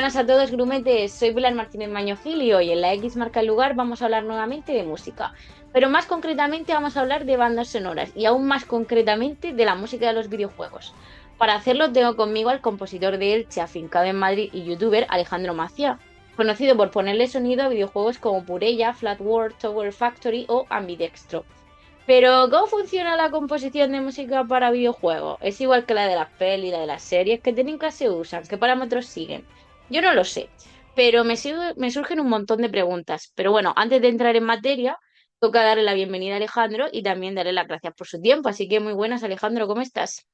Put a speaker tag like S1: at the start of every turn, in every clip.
S1: Buenas a todos, grumetes. Soy Pilar Martínez Maño Gil y hoy en la X marca el lugar vamos a hablar nuevamente de música. Pero más concretamente vamos a hablar de bandas sonoras y aún más concretamente de la música de los videojuegos. Para hacerlo tengo conmigo al compositor de Elche, afincado en Madrid y youtuber Alejandro Macia, conocido por ponerle sonido a videojuegos como Purella, Flat World, Tower Factory o Ambidextro. Pero, ¿cómo funciona la composición de música para videojuegos? ¿Es igual que la de las pelis y la de las series? ¿Qué técnicas se usan? ¿Qué parámetros siguen? Yo no lo sé, pero me surgen un montón de preguntas. Pero bueno, antes de entrar en materia, toca darle la bienvenida a Alejandro y también darle las gracias por su tiempo. Así que muy buenas, Alejandro, ¿cómo estás?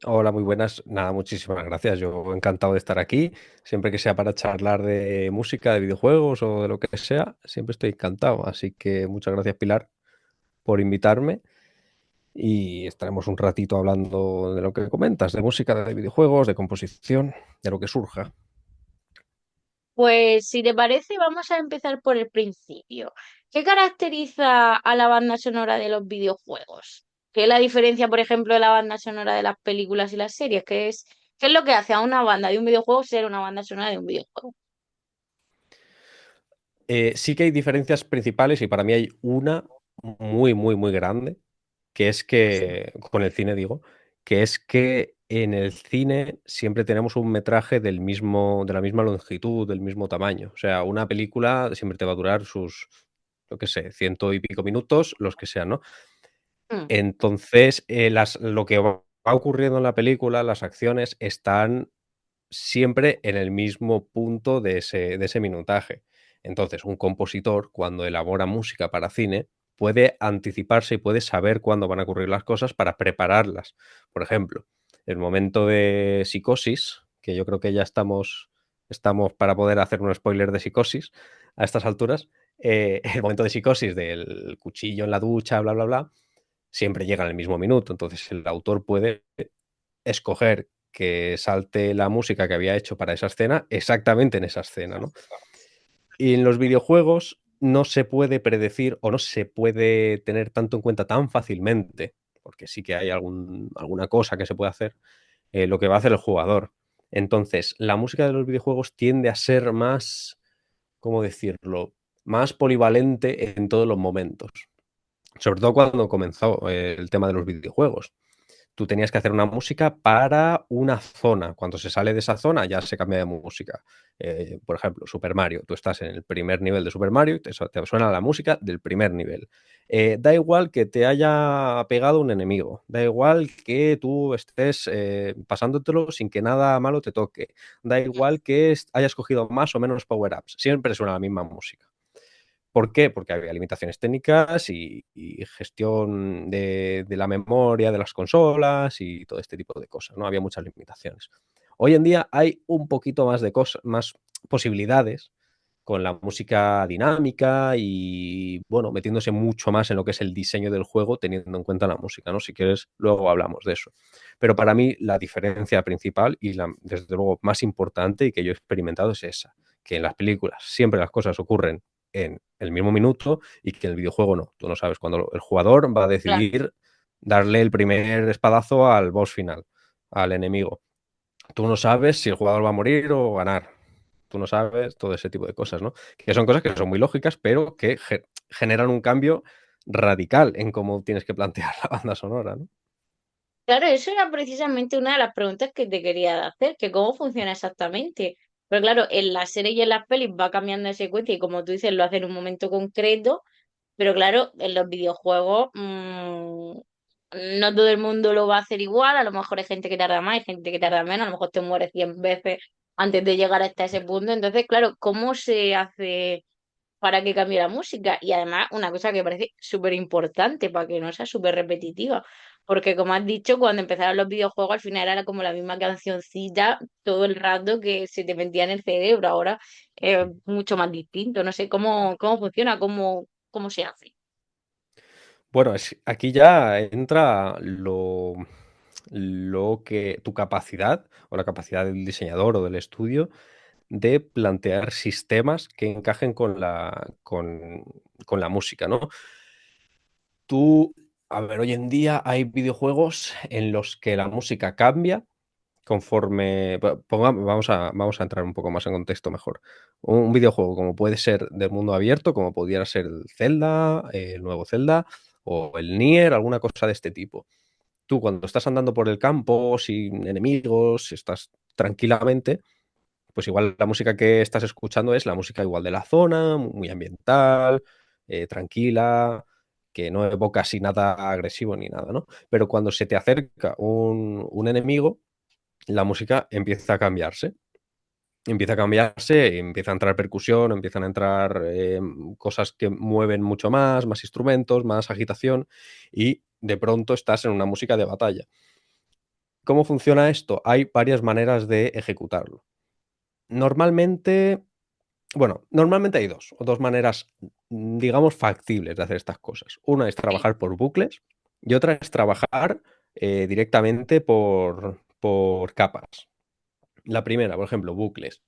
S2: Hola, muy buenas. Nada, muchísimas gracias. Yo encantado de estar aquí. Siempre que sea para charlar de música, de videojuegos o de lo que sea, siempre estoy encantado. Así que muchas gracias, Pilar, por invitarme y estaremos un ratito hablando de lo que comentas, de música, de videojuegos, de composición, de lo que surja.
S1: Pues si te parece, vamos a empezar por el principio. ¿Qué caracteriza a la banda sonora de los videojuegos? ¿Qué es la diferencia, por ejemplo, de la banda sonora de las películas y las series? ¿Qué es lo que hace a una banda de un videojuego ser una banda sonora de un videojuego?
S2: Sí que hay diferencias principales y para mí hay una muy, muy, muy grande, que es que, con el cine digo, que es que en el cine siempre tenemos un metraje de la misma longitud, del mismo tamaño. O sea, una película siempre te va a durar sus, yo qué sé, ciento y pico minutos, los que sean, ¿no?
S1: Mm,
S2: Entonces, lo que va ocurriendo en la película, las acciones, están siempre en el mismo punto de ese minutaje. Entonces, un compositor, cuando elabora música para cine, puede anticiparse y puede saber cuándo van a ocurrir las cosas para prepararlas. Por ejemplo, el momento de Psicosis, que yo creo que ya estamos para poder hacer un spoiler de Psicosis a estas alturas, el momento de Psicosis del cuchillo en la ducha, bla, bla, bla, siempre llega en el mismo minuto. Entonces, el autor puede escoger que salte la música que había hecho para esa escena exactamente en esa escena, ¿no? Y en los videojuegos no se puede predecir o no se puede tener tanto en cuenta tan fácilmente, porque sí que hay alguna cosa que se puede hacer, lo que va a hacer el jugador. Entonces, la música de los videojuegos tiende a ser más, ¿cómo decirlo? Más polivalente en todos los momentos. Sobre todo cuando comenzó el tema de los videojuegos. Tú tenías que hacer una música para una zona. Cuando se sale de esa zona ya se cambia de música. Por ejemplo, Super Mario. Tú estás en el primer nivel de Super Mario y te suena la música del primer nivel. Da igual que te haya pegado un enemigo. Da igual que tú estés pasándotelo sin que nada malo te toque. Da igual que hayas cogido más o menos power-ups. Siempre suena la misma música. ¿Por qué? Porque había limitaciones técnicas y gestión de la memoria de las consolas y todo este tipo de cosas, ¿no? Había muchas limitaciones. Hoy en día hay un poquito más de cosas, más posibilidades con la música dinámica y, bueno, metiéndose mucho más en lo que es el diseño del juego, teniendo en cuenta la música, ¿no? Si quieres, luego hablamos de eso. Pero para mí la diferencia principal y la, desde luego, más importante y que yo he experimentado es esa, que en las películas siempre las cosas ocurren en el mismo minuto y que en el videojuego no. Tú no sabes cuándo el jugador va a
S1: claro.
S2: decidir darle el primer espadazo al boss final, al enemigo. Tú no sabes si el jugador va a morir o ganar. Tú no sabes todo ese tipo de cosas, ¿no? Que son cosas que son muy lógicas, pero que generan un cambio radical en cómo tienes que plantear la banda sonora, ¿no?
S1: Claro, eso era precisamente una de las preguntas que te quería hacer, que cómo funciona exactamente. Pero claro, en la serie y en las pelis va cambiando de secuencia y como tú dices, lo hace en un momento concreto. Pero claro, en los videojuegos no todo el mundo lo va a hacer igual, a lo mejor hay gente que tarda más, hay gente que tarda menos, a lo mejor te mueres 100 veces antes de llegar hasta ese punto. Entonces, claro, ¿cómo se hace para que cambie la música? Y además, una cosa que me parece súper importante para que no sea súper repetitiva, porque como has dicho, cuando empezaron los videojuegos al final era como la misma cancioncita todo el rato que se te metía en el cerebro, ahora es mucho más distinto, no sé cómo funciona, cómo se hace.
S2: Bueno, aquí ya entra lo que tu capacidad o la capacidad del diseñador o del estudio de plantear sistemas que encajen con la música, ¿no? Tú, a ver, hoy en día hay videojuegos en los que la música cambia conforme... vamos a entrar un poco más en contexto mejor. Un videojuego como puede ser del mundo abierto, como pudiera ser el Zelda, el nuevo Zelda, o el Nier, alguna cosa de este tipo. Tú cuando estás andando por el campo, sin enemigos, estás tranquilamente, pues igual la música que estás escuchando es la música igual de la zona, muy ambiental, tranquila, que no evoca así nada agresivo ni nada, ¿no? Pero cuando se te acerca un enemigo, la música empieza a cambiarse. Empieza a cambiarse, empieza a entrar percusión, empiezan a entrar cosas que mueven mucho más instrumentos, más agitación, y de pronto estás en una música de batalla. ¿Cómo funciona esto? Hay varias maneras de ejecutarlo. Normalmente, bueno, normalmente hay dos maneras, digamos, factibles de hacer estas cosas. Una es
S1: Sí.
S2: trabajar por bucles y otra es trabajar directamente por capas. La primera, por ejemplo, bucles.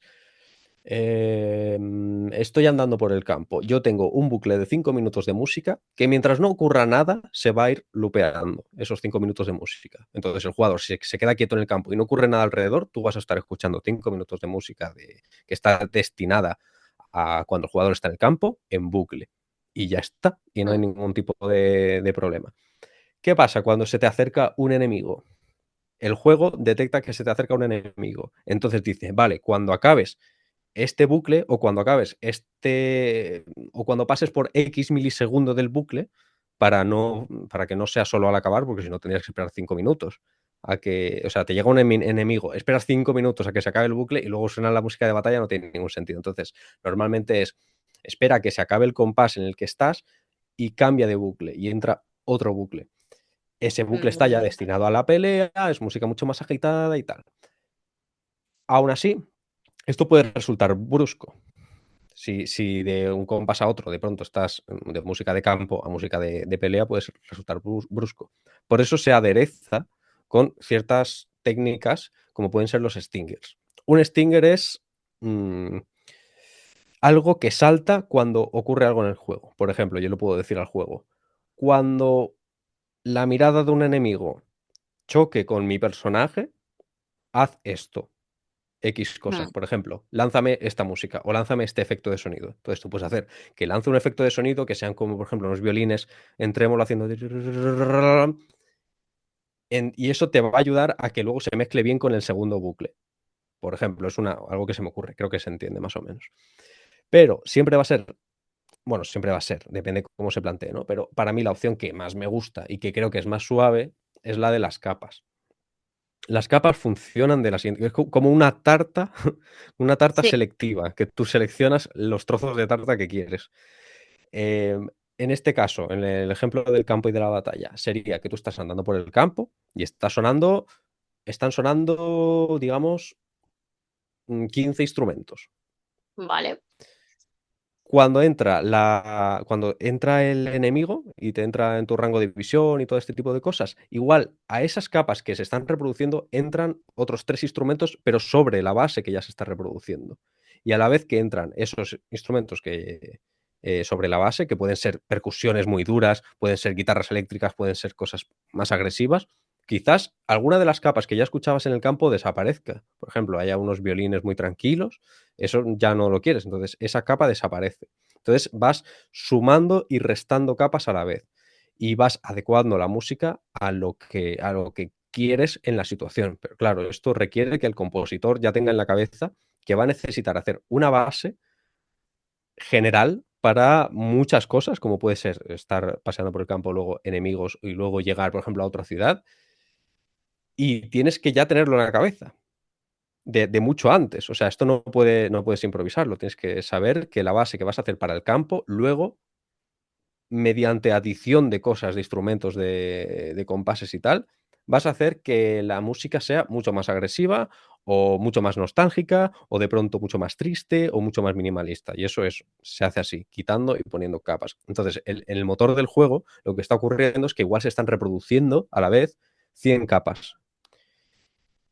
S2: Estoy andando por el campo. Yo tengo un bucle de 5 minutos de música que mientras no ocurra nada se va a ir lupeando esos 5 minutos de música. Entonces el jugador, si se queda quieto en el campo y no ocurre nada alrededor, tú vas a estar escuchando 5 minutos de música que está destinada a cuando el jugador está en el campo en bucle. Y ya está. Y no hay
S1: Mm.
S2: ningún tipo de problema. ¿Qué pasa cuando se te acerca un enemigo? El juego detecta que se te acerca un enemigo. Entonces dice, vale, cuando acabes este bucle o cuando acabes o cuando pases por X milisegundos del bucle para que no sea solo al acabar, porque si no tendrías que esperar 5 minutos o sea, te llega un enemigo, esperas 5 minutos a que se acabe el bucle y luego suena la música de batalla, no tiene ningún sentido. Entonces, normalmente es espera a que se acabe el compás en el que estás y cambia de bucle y entra otro bucle. Ese bucle está ya
S1: Vale.
S2: destinado a la pelea, es música mucho más agitada y tal. Aún así, esto puede resultar brusco. Si de un compás a otro de pronto estás de música de campo a música de pelea, puede resultar brusco. Por eso se adereza con ciertas técnicas como pueden ser los stingers. Un stinger es algo que salta cuando ocurre algo en el juego. Por ejemplo, yo le puedo decir al juego, cuando la mirada de un enemigo choque con mi personaje, haz esto. X cosa.
S1: Mm.
S2: Por ejemplo, lánzame esta música o lánzame este efecto de sonido. Entonces tú puedes hacer que lance un efecto de sonido que sean como, por ejemplo, unos violines en trémolo haciendo... Y eso te va a ayudar a que luego se mezcle bien con el segundo bucle. Por ejemplo, es algo que se me ocurre. Creo que se entiende más o menos. Pero siempre va a ser... Bueno, siempre va a ser, depende cómo se plantee, ¿no? Pero para mí la opción que más me gusta y que creo que es más suave es la de las capas. Las capas funcionan de la siguiente, es como una tarta
S1: Sí,
S2: selectiva, que tú seleccionas los trozos de tarta que quieres. En este caso, en el ejemplo del campo y de la batalla, sería que tú estás andando por el campo y están sonando, digamos, 15 instrumentos.
S1: vale.
S2: Cuando entra el enemigo y te entra en tu rango de visión y todo este tipo de cosas, igual a esas capas que se están reproduciendo entran otros 3 instrumentos, pero sobre la base que ya se está reproduciendo. Y a la vez que entran esos instrumentos sobre la base, que pueden ser percusiones muy duras, pueden ser guitarras eléctricas, pueden ser cosas más agresivas, quizás alguna de las capas que ya escuchabas en el campo desaparezca. Por ejemplo, haya unos violines muy tranquilos, eso ya no lo quieres, entonces esa capa desaparece. Entonces vas sumando y restando capas a la vez y vas adecuando la música a lo que quieres en la situación. Pero claro, esto requiere que el compositor ya tenga en la cabeza que va a necesitar hacer una base general para muchas cosas, como puede ser estar paseando por el campo, luego enemigos y luego llegar, por ejemplo, a otra ciudad. Y tienes que ya tenerlo en la cabeza de mucho antes. O sea, esto no puedes improvisarlo. Tienes que saber que la base que vas a hacer para el campo, luego, mediante adición de cosas, de instrumentos, de compases y tal, vas a hacer que la música sea mucho más agresiva o mucho más nostálgica o de pronto mucho más triste o mucho más minimalista. Y eso se hace así, quitando y poniendo capas. Entonces, en el motor del juego, lo que está ocurriendo es que igual se están reproduciendo a la vez 100 capas,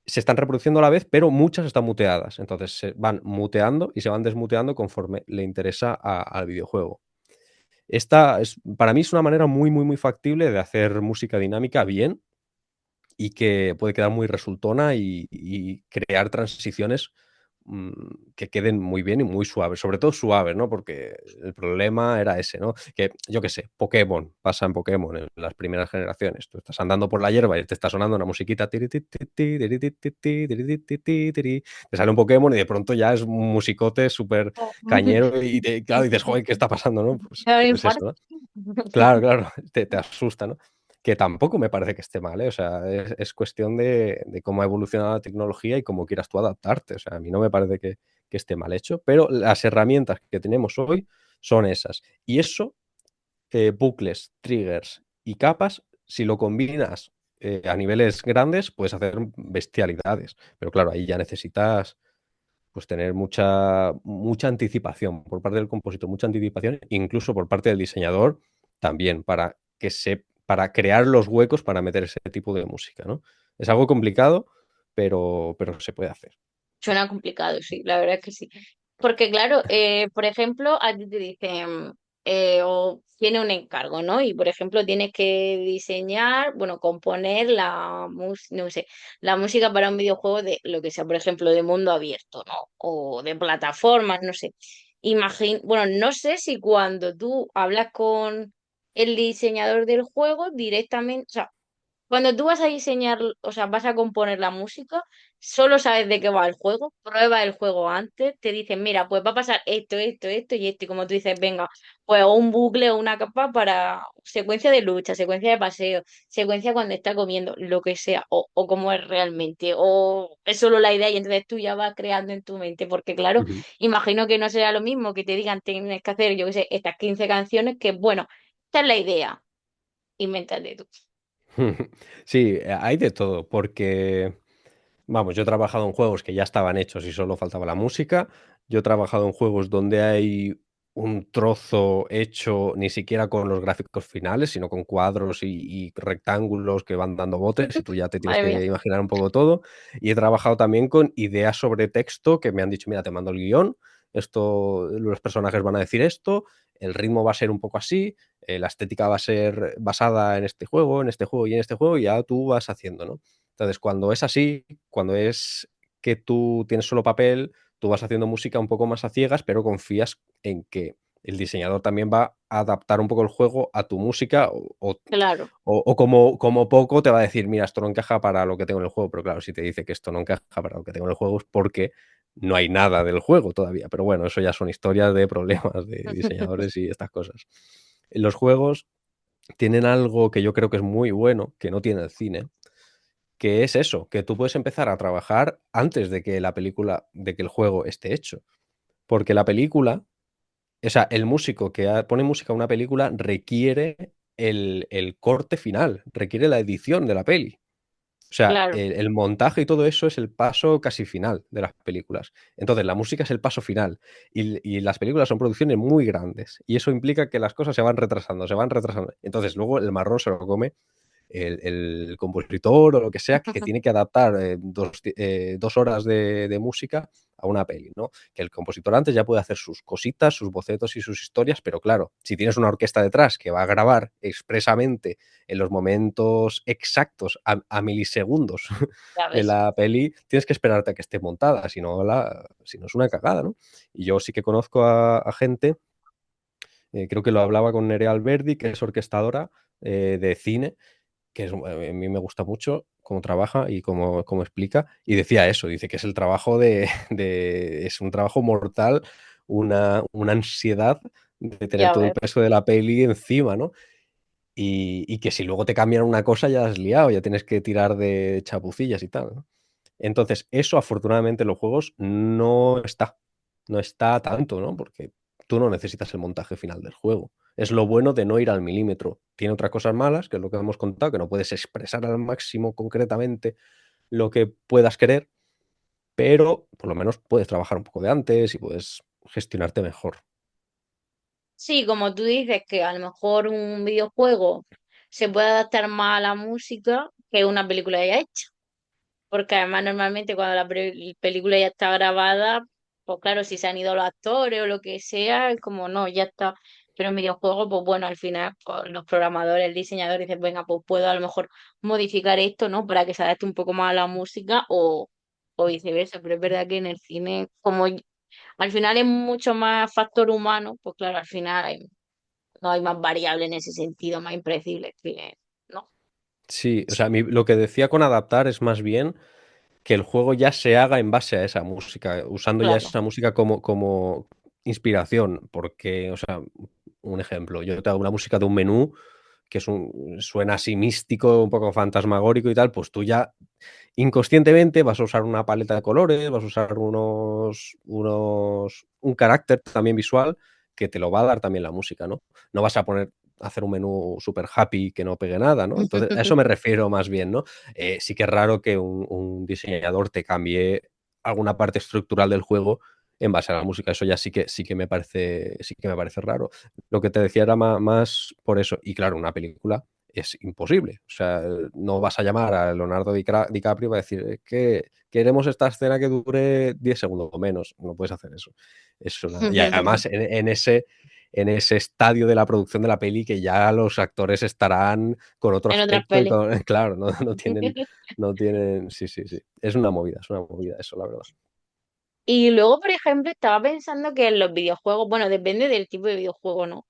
S2: se están reproduciendo a la vez, pero muchas están muteadas. Entonces se van muteando y se van desmuteando conforme le interesa al videojuego. Para mí es una manera muy, muy, muy factible de hacer música dinámica bien y que puede quedar muy resultona y crear transiciones que queden muy bien y muy suaves, sobre todo suaves, ¿no? Porque el problema era ese, ¿no? Que yo qué sé, Pokémon, pasa en Pokémon en las primeras generaciones. Tú estás andando por la hierba y te está sonando una musiquita, tiri, ti, ti, ti, tiri, ti, ti, ti, tiri, ti, ti, ti, tiri. Te sale un Pokémon y de pronto ya es un musicote súper cañero y claro, dices, joder, ¿qué está pasando, no? Pues,
S1: Me da un
S2: pues eso,
S1: infarto.
S2: ¿no? Claro, claro, te asusta, ¿no? Que tampoco me parece que esté mal, ¿eh? O sea, es cuestión de cómo ha evolucionado la tecnología y cómo quieras tú adaptarte. O sea, a mí no me parece que esté mal hecho, pero las herramientas que tenemos hoy son esas. Y eso, bucles, triggers y capas, si lo combinas a niveles grandes, puedes hacer bestialidades. Pero claro, ahí ya necesitas pues tener mucha anticipación por parte del compositor, mucha anticipación, incluso por parte del diseñador también, para crear los huecos para meter ese tipo de música, ¿no? Es algo complicado, pero se puede hacer.
S1: Suena complicado, sí, la verdad es que sí. Porque claro, por ejemplo, a ti te dicen, o tiene un encargo, ¿no? Y por ejemplo, tienes que diseñar, bueno, componer no sé, la música para un videojuego de lo que sea, por ejemplo, de mundo abierto, ¿no? O de plataformas, no sé. Bueno, no sé si cuando tú hablas con el diseñador del juego directamente, o sea, cuando tú vas a diseñar, o sea, vas a componer la música, solo sabes de qué va el juego, prueba el juego antes, te dicen, mira, pues va a pasar esto, esto, esto y esto, y como tú dices, venga, pues un bucle o una capa para secuencia de lucha, secuencia de paseo, secuencia cuando está comiendo, lo que sea, o cómo es realmente, o es solo la idea y entonces tú ya vas creando en tu mente, porque claro,
S2: Ujú.
S1: imagino que no será lo mismo que te digan, tienes que hacer, yo qué sé, estas 15 canciones, que bueno, esta es la idea, invéntate tú.
S2: Sí, hay de todo, porque vamos, yo he trabajado en juegos que ya estaban hechos y solo faltaba la música. Yo he trabajado en juegos donde hay un trozo hecho ni siquiera con los gráficos finales, sino con cuadros y rectángulos que van dando botes y tú ya te tienes
S1: Madre mía.
S2: que imaginar un poco todo. Y he trabajado también con ideas sobre texto que me han dicho, mira, te mando el guión, esto, los personajes van a decir esto, el ritmo va a ser un poco así, la estética va a ser basada en este juego y en este juego, y ya tú vas haciendo, ¿no? Entonces, cuando es así, cuando es que tú tienes solo papel, tú vas haciendo música un poco más a ciegas, pero confías en que el diseñador también va a adaptar un poco el juego a tu música
S1: Claro.
S2: o como poco te va a decir, mira, esto no encaja para lo que tengo en el juego, pero claro, si te dice que esto no encaja para lo que tengo en el juego es porque no hay nada del juego todavía, pero bueno, eso ya son historias de problemas de diseñadores y estas cosas. Los juegos tienen algo que yo creo que es muy bueno, que no tiene el cine, que es eso, que tú puedes empezar a trabajar antes de que el juego esté hecho. Porque la película, o sea, el músico que pone música a una película requiere el corte final, requiere la edición de la peli. O sea,
S1: Claro,
S2: el montaje y todo eso es el paso casi final de las películas. Entonces, la música es el paso final. Y las películas son producciones muy grandes. Y eso implica que las cosas se van retrasando, se van retrasando. Entonces, luego el marrón se lo come el compositor o lo que sea que tiene que adaptar 2 horas de música a una peli, ¿no? Que el compositor antes ya puede hacer sus cositas, sus bocetos y sus historias, pero claro, si tienes una orquesta detrás que va a grabar expresamente en los momentos exactos a milisegundos
S1: ya
S2: de
S1: ves.
S2: la peli, tienes que esperarte a que esté montada, si no es una cagada, ¿no? Y yo sí que conozco a gente, creo que lo hablaba con Nerea Alberdi, que es orquestadora de cine, a mí me gusta mucho cómo trabaja y cómo explica, y decía eso, dice que es el trabajo es un trabajo mortal, una ansiedad de tener
S1: Ya
S2: todo el
S1: ves.
S2: peso de la peli encima, ¿no? Y que si luego te cambian una cosa ya has liado, ya tienes que tirar de chapucillas y tal, ¿no? Entonces, eso afortunadamente en los juegos no está tanto, ¿no? Porque tú no necesitas el montaje final del juego. Es lo bueno de no ir al milímetro. Tiene otras cosas malas, que es lo que hemos contado, que no puedes expresar al máximo concretamente lo que puedas querer, pero por lo menos puedes trabajar un poco de antes y puedes gestionarte mejor.
S1: Sí, como tú dices que a lo mejor un videojuego se puede adaptar más a la música que una película ya hecha. Porque además normalmente cuando película ya está grabada, pues claro, si se han ido los actores o lo que sea, es como no, ya está. Pero en videojuegos, pues bueno, al final pues, los programadores, el diseñador dicen, venga, pues puedo a lo mejor modificar esto, ¿no? Para que se adapte un poco más a la música o viceversa. Pero es verdad que en el cine, al final es mucho más factor humano, pues claro, al final no hay más variable en ese sentido, más impredecible que, ¿no?
S2: Sí, o sea, lo que decía con adaptar es más bien que el juego ya se haga en base a esa música, usando ya
S1: Claro.
S2: esa música como inspiración, porque, o sea, un ejemplo, yo te hago una música de un menú que suena así místico, un poco fantasmagórico y tal, pues tú ya inconscientemente vas a usar una paleta de colores, vas a usar un carácter también visual que te lo va a dar también la música, ¿no? No vas a hacer un menú súper happy que no pegue nada, ¿no? Entonces, a eso me refiero más bien, ¿no? Sí que es raro que un diseñador te cambie alguna parte estructural del juego en base a la música. Eso ya sí que me parece raro. Lo que te decía era más por eso. Y claro, una película es imposible. O sea, no vas a llamar a Leonardo DiCaprio para decir que queremos esta escena que dure 10 segundos o menos. No puedes hacer eso. Y además, en ese estadio de la producción de la peli, que ya los actores estarán con otro
S1: En otras
S2: aspecto y
S1: pelis.
S2: con. Claro, no tienen. Sí, sí, sí. Es una movida eso, la verdad.
S1: Y luego, por ejemplo, estaba pensando que en los videojuegos, bueno, depende del tipo de videojuego, ¿no?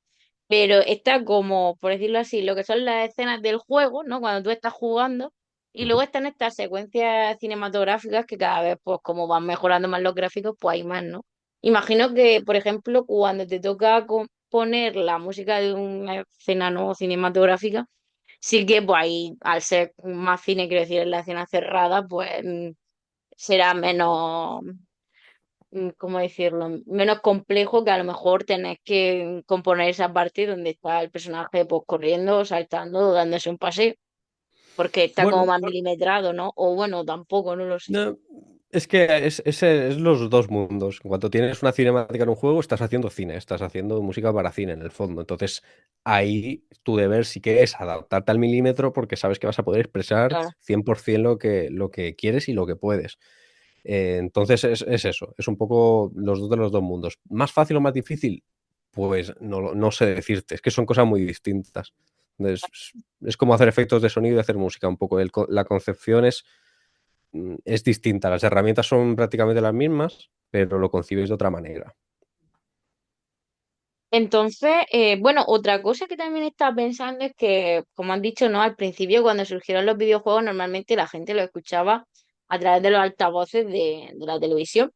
S1: Pero está como, por decirlo así, lo que son las escenas del juego, ¿no? Cuando tú estás jugando, y luego
S2: Ujú.
S1: están estas secuencias cinematográficas que cada vez, pues como van mejorando más los gráficos, pues hay más, ¿no? Imagino que, por ejemplo, cuando te toca poner la música de una escena no cinematográfica, sí que, pues ahí, al ser más cine, quiero decir, en la escena cerrada, pues será menos ¿cómo decirlo? Menos complejo que a lo mejor tenés que componer esa parte donde está el personaje pues corriendo, saltando, dándose un paseo, porque está como
S2: Bueno,
S1: más milimetrado, ¿no? O bueno, tampoco, no lo sé.
S2: no, es que es los dos mundos. En cuanto tienes una cinemática en un juego, estás haciendo cine, estás haciendo música para cine en el fondo. Entonces, ahí tu deber sí que es adaptarte al milímetro porque sabes que vas a poder expresar
S1: Claro.
S2: 100% lo que quieres y lo que puedes. Entonces, es eso, es un poco los dos de los dos mundos. ¿Más fácil o más difícil? Pues no sé decirte, es que son cosas muy distintas. Es como hacer efectos de sonido y hacer música un poco. La concepción es distinta. Las herramientas son prácticamente las mismas, pero lo concibes de otra manera.
S1: Entonces, bueno, otra cosa que también estaba pensando es que, como han dicho, ¿no? Al principio, cuando surgieron los videojuegos, normalmente la gente lo escuchaba a través de los altavoces de la televisión.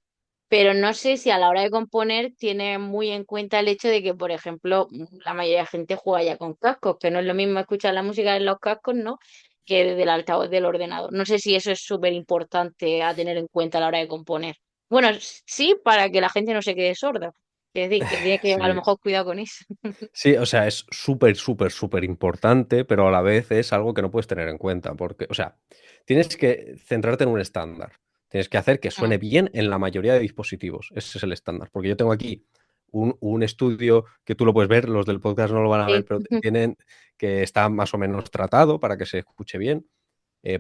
S1: Pero no sé si a la hora de componer tiene muy en cuenta el hecho de que, por ejemplo, la mayoría de gente juega ya con cascos, que no es lo mismo escuchar la música en los cascos, ¿no? Que desde el altavoz del ordenador. No sé si eso es súper importante a tener en cuenta a la hora de componer. Bueno, sí, para que la gente no se quede sorda. Es decir, que tiene que a lo
S2: Sí.
S1: mejor cuidado con eso.
S2: Sí, o sea, es súper, súper, súper importante, pero a la vez es algo que no puedes tener en cuenta, porque, o sea, tienes que centrarte en un estándar. Tienes que hacer que
S1: Mm,
S2: suene bien en la mayoría de dispositivos. Ese es el estándar. Porque yo tengo aquí un estudio que tú lo puedes ver, los del podcast no lo van a ver,
S1: sí.
S2: pero tienen que está más o menos tratado para que se escuche bien,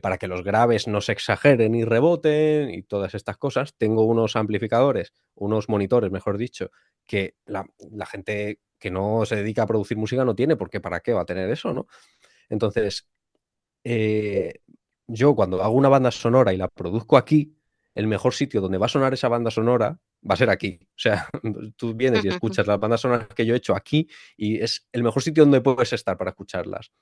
S2: para que los graves no se exageren y reboten y todas estas cosas. Tengo unos amplificadores, unos monitores, mejor dicho, que la gente que no se dedica a producir música no tiene, porque ¿para qué va a tener eso, no? Entonces, eh, yo cuando hago una banda sonora y la produzco aquí, el mejor sitio donde va a sonar esa banda sonora va a ser aquí. O sea, tú vienes y escuchas las bandas sonoras que yo he hecho aquí y es el mejor sitio donde puedes estar para escucharlas.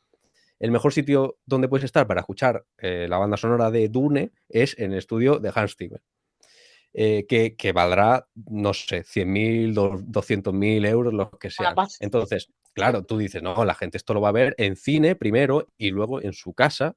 S2: El mejor sitio donde puedes estar para escuchar la banda sonora de Dune es en el estudio de Hans Zimmer, que valdrá, no sé, 100.000, 200.000 euros, lo que
S1: Una
S2: sean.
S1: paz.
S2: Entonces, claro, tú dices, no, la gente esto lo va a ver en cine primero y luego en su casa,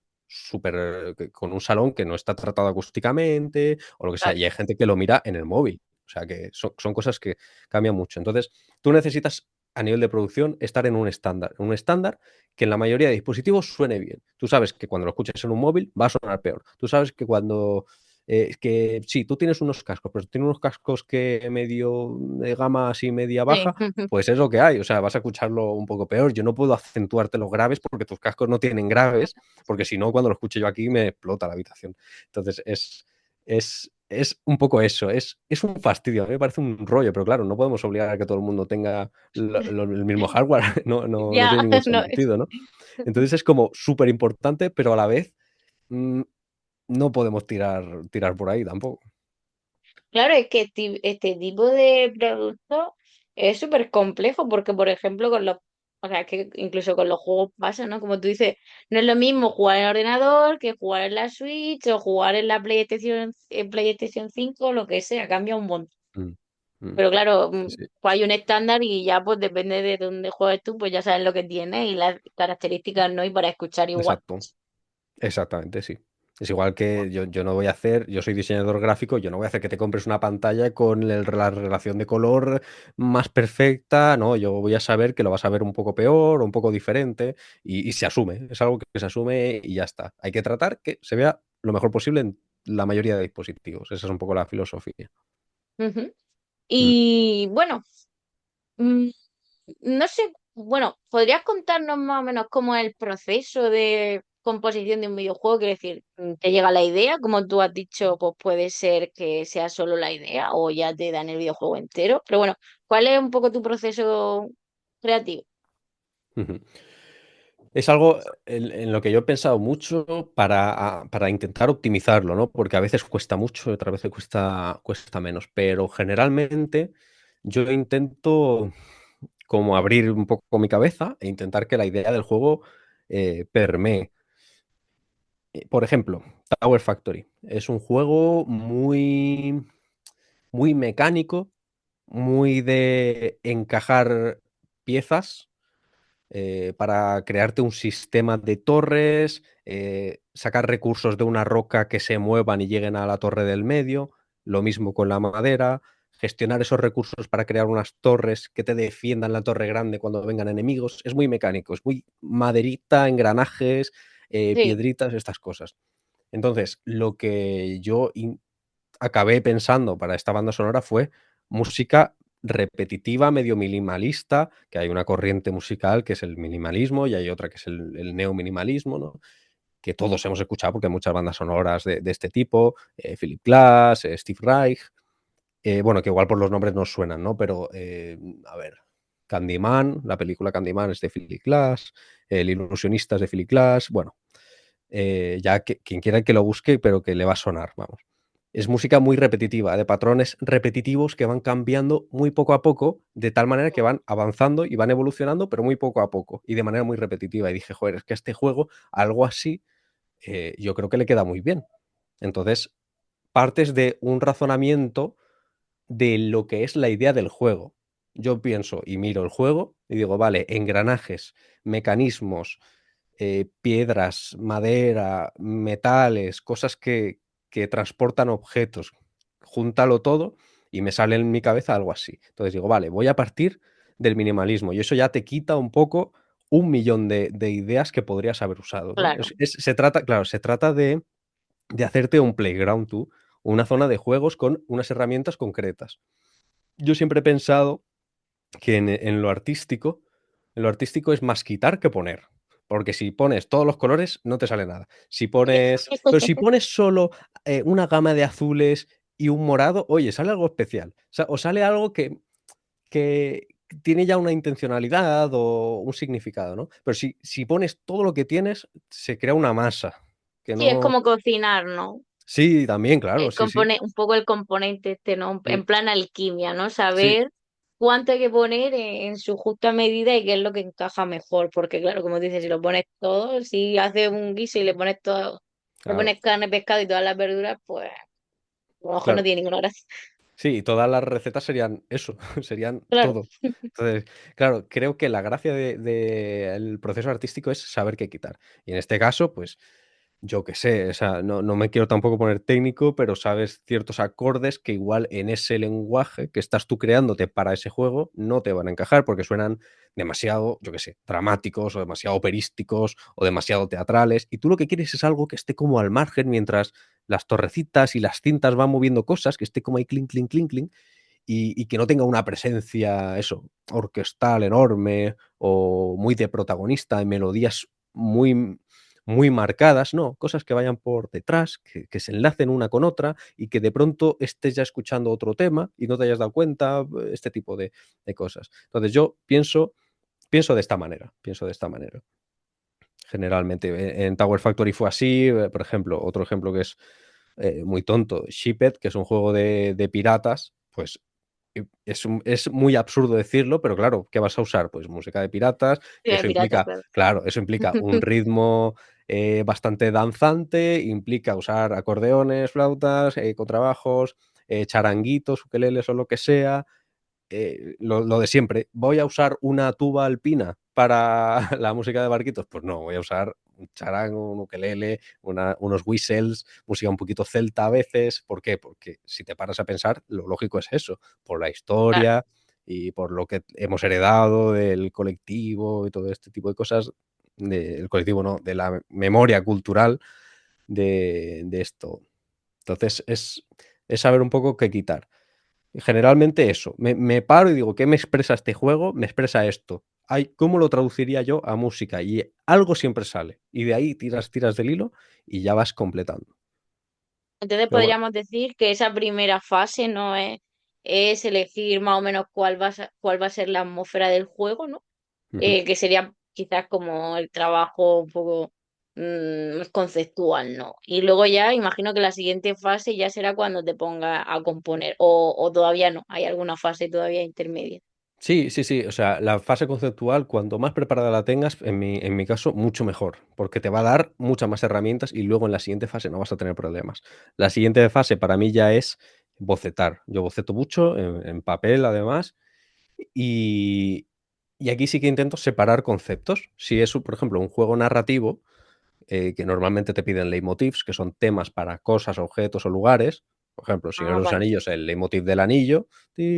S2: con un salón que no está tratado acústicamente o lo que sea.
S1: Claro.
S2: Y hay gente que lo mira en el móvil. O sea, que son cosas que cambian mucho. Entonces, tú necesitas a nivel de producción estar en un estándar que en la mayoría de dispositivos suene bien. Tú sabes que cuando lo escuches en un móvil va a sonar peor. Tú sabes que cuando que sí, tú tienes unos cascos, pero tienes unos cascos que medio de gama así media
S1: Sí.
S2: baja, pues es lo que hay. O sea, vas a escucharlo un poco peor. Yo no puedo acentuarte los graves porque tus cascos no tienen graves, porque si no, cuando lo escuche yo aquí me explota la habitación. Entonces, es un poco eso, es un fastidio, a mí me parece un rollo, pero claro, no podemos obligar a que todo el mundo tenga el mismo hardware, no
S1: Ya,
S2: tiene ningún
S1: no.
S2: sentido, ¿no? Entonces es como súper importante, pero a la vez mm, no podemos tirar por ahí tampoco.
S1: Claro, es que este tipo de producto es súper complejo porque, por ejemplo, o sea, que incluso con los juegos pasa, ¿no? Como tú dices, no es lo mismo jugar en ordenador que jugar en la Switch o jugar en la PlayStation 5 o lo que sea, cambia un montón.
S2: Mm, mm,
S1: Pero claro,
S2: sí, sí,
S1: pues hay un estándar y ya pues depende de dónde juegues tú, pues ya sabes lo que tienes y las características, ¿no? Y para escuchar igual.
S2: exacto. Exactamente, sí. Es igual que yo no voy a hacer, yo soy diseñador gráfico, yo no voy a hacer que te compres una pantalla con la relación de color más perfecta, no, yo voy a saber que lo vas a ver un poco peor o un poco diferente y se asume, es algo que se asume y ya está. Hay que tratar que se vea lo mejor posible en la mayoría de dispositivos, esa es un poco la filosofía.
S1: Ujú.
S2: Mm.
S1: Y bueno. mm, No sé, bueno, ¿podrías contarnos más o menos cómo es el proceso de composición de un videojuego? Quiero decir, ¿te llega la idea? Como tú has dicho, pues puede ser que sea solo la idea o ya te dan el videojuego entero. Pero bueno, ¿cuál es un poco tu proceso creativo?
S2: Ujú. Es algo en lo que yo he pensado mucho para intentar optimizarlo, ¿no? Porque a veces cuesta mucho y otras veces cuesta menos. Pero generalmente yo intento como abrir un poco mi cabeza e intentar que la idea del juego permee. Por ejemplo, Tower Factory es un juego muy mecánico, muy de encajar piezas para crearte un sistema de torres, sacar recursos de una roca que se muevan y lleguen a la torre del medio, lo mismo con la madera, gestionar esos recursos para crear unas torres que te defiendan la torre grande cuando vengan enemigos. Es muy mecánico, es muy maderita, engranajes,
S1: Sí,
S2: piedritas, estas cosas. Entonces, lo que yo acabé pensando para esta banda sonora fue música repetitiva, medio minimalista, que hay una corriente musical que es el minimalismo y hay otra que es el neominimalismo, ¿no? Que todos hemos escuchado porque hay muchas bandas sonoras de este tipo, Philip Glass, Steve Reich, bueno, que igual por los nombres nos suenan, ¿no? Pero, a ver, Candyman, la película Candyman es de Philip Glass, El ilusionista es de Philip Glass, bueno, ya que quien quiera que lo busque, pero que le va a sonar, vamos. Es música muy repetitiva, de patrones repetitivos que van cambiando muy poco a poco, de tal manera que van avanzando y van evolucionando, pero muy poco a poco y de manera muy repetitiva. Y dije, joder, es que a este juego, algo así, yo creo que le queda muy bien. Entonces, partes de un razonamiento de lo que es la idea del juego. Yo pienso y miro el juego y digo, vale, engranajes, mecanismos, piedras, madera, metales, cosas que transportan objetos. Júntalo todo y me sale en mi cabeza algo así. Entonces digo, vale, voy a partir del minimalismo y eso ya te quita un poco un millón de ideas que podrías haber usado, ¿no?
S1: claro.
S2: Se trata, claro, se trata de hacerte un playground tú, una zona de juegos con unas herramientas concretas. Yo siempre he pensado que en lo artístico es más quitar que poner. Porque si pones todos los colores, no te sale nada. Pero si pones solo una gama de azules y un morado, oye, sale algo especial. O sale algo que tiene ya una intencionalidad o un significado, ¿no? Pero si pones todo lo que tienes, se crea una masa. Que
S1: Sí, es
S2: no.
S1: como cocinar, ¿no?
S2: Sí, también, claro, sí, sí.
S1: Un poco el componente este, ¿no?
S2: Mm,
S1: En plan alquimia, ¿no?
S2: sí,
S1: Saber cuánto hay que poner en su justa medida y qué es lo que encaja mejor. Porque claro, como dices, si lo pones todo, si haces un guiso y le pones todo, le
S2: claro,
S1: pones carne, pescado y todas las verduras, pues a lo mejor no
S2: claro.
S1: tiene ninguna gracia.
S2: Sí, todas las recetas serían eso, serían
S1: Claro,
S2: todo. Entonces, claro, creo que la gracia del proceso artístico es saber qué quitar. Y en este caso, pues, yo qué sé, o sea, no me quiero tampoco poner técnico, pero sabes ciertos acordes que igual en ese lenguaje que estás tú creándote para ese juego no te van a encajar porque suenan demasiado, yo qué sé, dramáticos o demasiado operísticos o demasiado teatrales. Y tú lo que quieres es algo que esté como al margen mientras las torrecitas y las cintas van moviendo cosas, que esté como ahí clink, clink, clink, clink, y que no tenga una presencia, eso, orquestal enorme o muy de protagonista, en melodías muy, muy marcadas, no, cosas que vayan por detrás, que se enlacen una con otra y que de pronto estés ya escuchando otro tema y no te hayas dado cuenta, este tipo de cosas. Entonces yo pienso de esta manera, pienso de esta manera. Generalmente en Tower Factory fue así, por ejemplo, otro ejemplo que es muy tonto, Shipped, que es un juego de piratas, pues es muy absurdo decirlo, pero claro, ¿qué vas a usar? Pues música de piratas,
S1: Sí,
S2: que
S1: de
S2: eso
S1: pirata,
S2: implica,
S1: claro.
S2: claro, eso implica un ritmo bastante danzante, implica usar acordeones, flautas, contrabajos, charanguitos, ukeleles o lo que sea, lo de siempre. ¿Voy a usar una tuba alpina para la música de barquitos? Pues no, voy a usar un charango, un ukelele, unos whistles, música un poquito celta a veces. ¿Por qué? Porque si te paras a pensar, lo lógico es eso, por la
S1: Claro.
S2: historia y por lo que hemos heredado del colectivo y todo este tipo de cosas, del colectivo no, de la memoria cultural de esto. Entonces es saber un poco qué quitar. Generalmente eso, me paro y digo: "¿Qué me expresa este juego?". Me expresa esto. Ay, ¿cómo lo traduciría yo a música? Y algo siempre sale. Y de ahí tiras del hilo y ya vas completando.
S1: Entonces
S2: Pero bueno.
S1: podríamos decir que esa primera fase no es elegir más o menos cuál va a ser la atmósfera del juego, ¿no?
S2: Ujú.
S1: Que sería quizás como el trabajo un poco más conceptual, ¿no? Y luego ya imagino que la siguiente fase ya será cuando te ponga a componer, o todavía no, hay alguna fase todavía intermedia.
S2: Sí, sí, sí. O sea, la fase conceptual, cuanto más preparada la tengas, en mi caso, mucho mejor, porque te va a dar muchas más herramientas y luego en la siguiente fase no vas a tener problemas. La siguiente fase para mí ya es bocetar. Yo boceto mucho en papel, además, y aquí sí que intento separar conceptos. Si es, por ejemplo, un juego narrativo, que normalmente te piden leitmotivs, que son temas para cosas, objetos o lugares. Por ejemplo, Señor
S1: Ah,
S2: de los
S1: vale.
S2: Anillos, el leitmotiv del anillo. Ese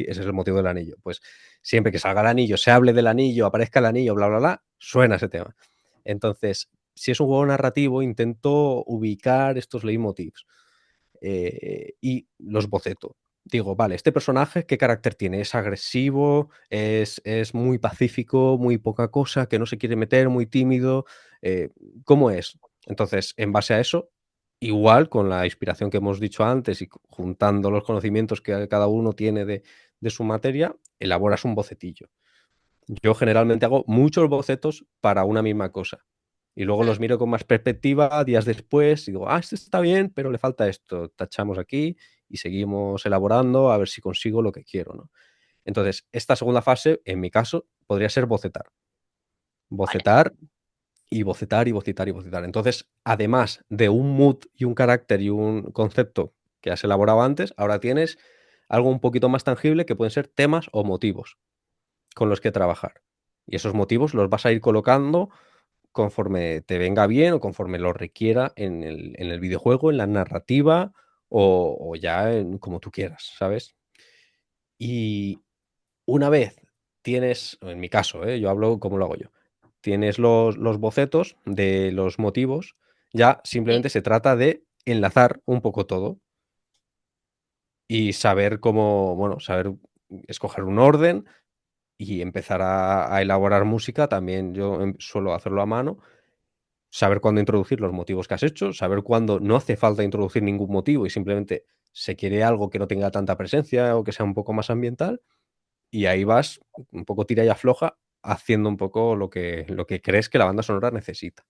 S2: es el motivo del anillo. Pues siempre que salga el anillo, se hable del anillo, aparezca el anillo, bla, bla, bla, suena ese tema. Entonces, si es un juego narrativo, intento ubicar estos leitmotivs y los boceto. Digo, vale, este personaje, ¿qué carácter tiene? ¿Es agresivo? ¿Es muy pacífico, muy poca cosa, que no se quiere meter, muy tímido? Eh, ¿Cómo es? Entonces, en base a eso, igual con la inspiración que hemos dicho antes y juntando los conocimientos que cada uno tiene de su materia, elaboras un bocetillo. Yo generalmente hago muchos bocetos para una misma cosa. Y luego los miro con más perspectiva días después y digo, este está bien, pero le falta esto. Tachamos aquí y seguimos elaborando a ver si consigo lo que quiero, ¿no? Entonces, esta segunda fase, en mi caso, podría ser bocetar.
S1: Vale.
S2: Bocetar y bocetar y bocetar y bocetar. Entonces, además de un mood y un carácter y un concepto que has elaborado antes, ahora tienes algo un poquito más tangible que pueden ser temas o motivos con los que trabajar. Y esos motivos los vas a ir colocando conforme te venga bien o conforme lo requiera en el videojuego, en la narrativa o ya en como tú quieras, ¿sabes? Y una vez tienes, en mi caso, yo hablo cómo lo hago yo. Tienes los bocetos de los motivos, ya
S1: Sí.
S2: simplemente se trata de enlazar un poco todo y saber cómo, bueno, saber escoger un orden y empezar a elaborar música. También yo, suelo hacerlo a mano. Saber cuándo introducir los motivos que has hecho, saber cuándo no hace falta introducir ningún motivo y simplemente se quiere algo que no tenga tanta presencia o que sea un poco más ambiental, y ahí vas un poco tira y afloja, haciendo un poco lo que crees que la banda sonora necesita.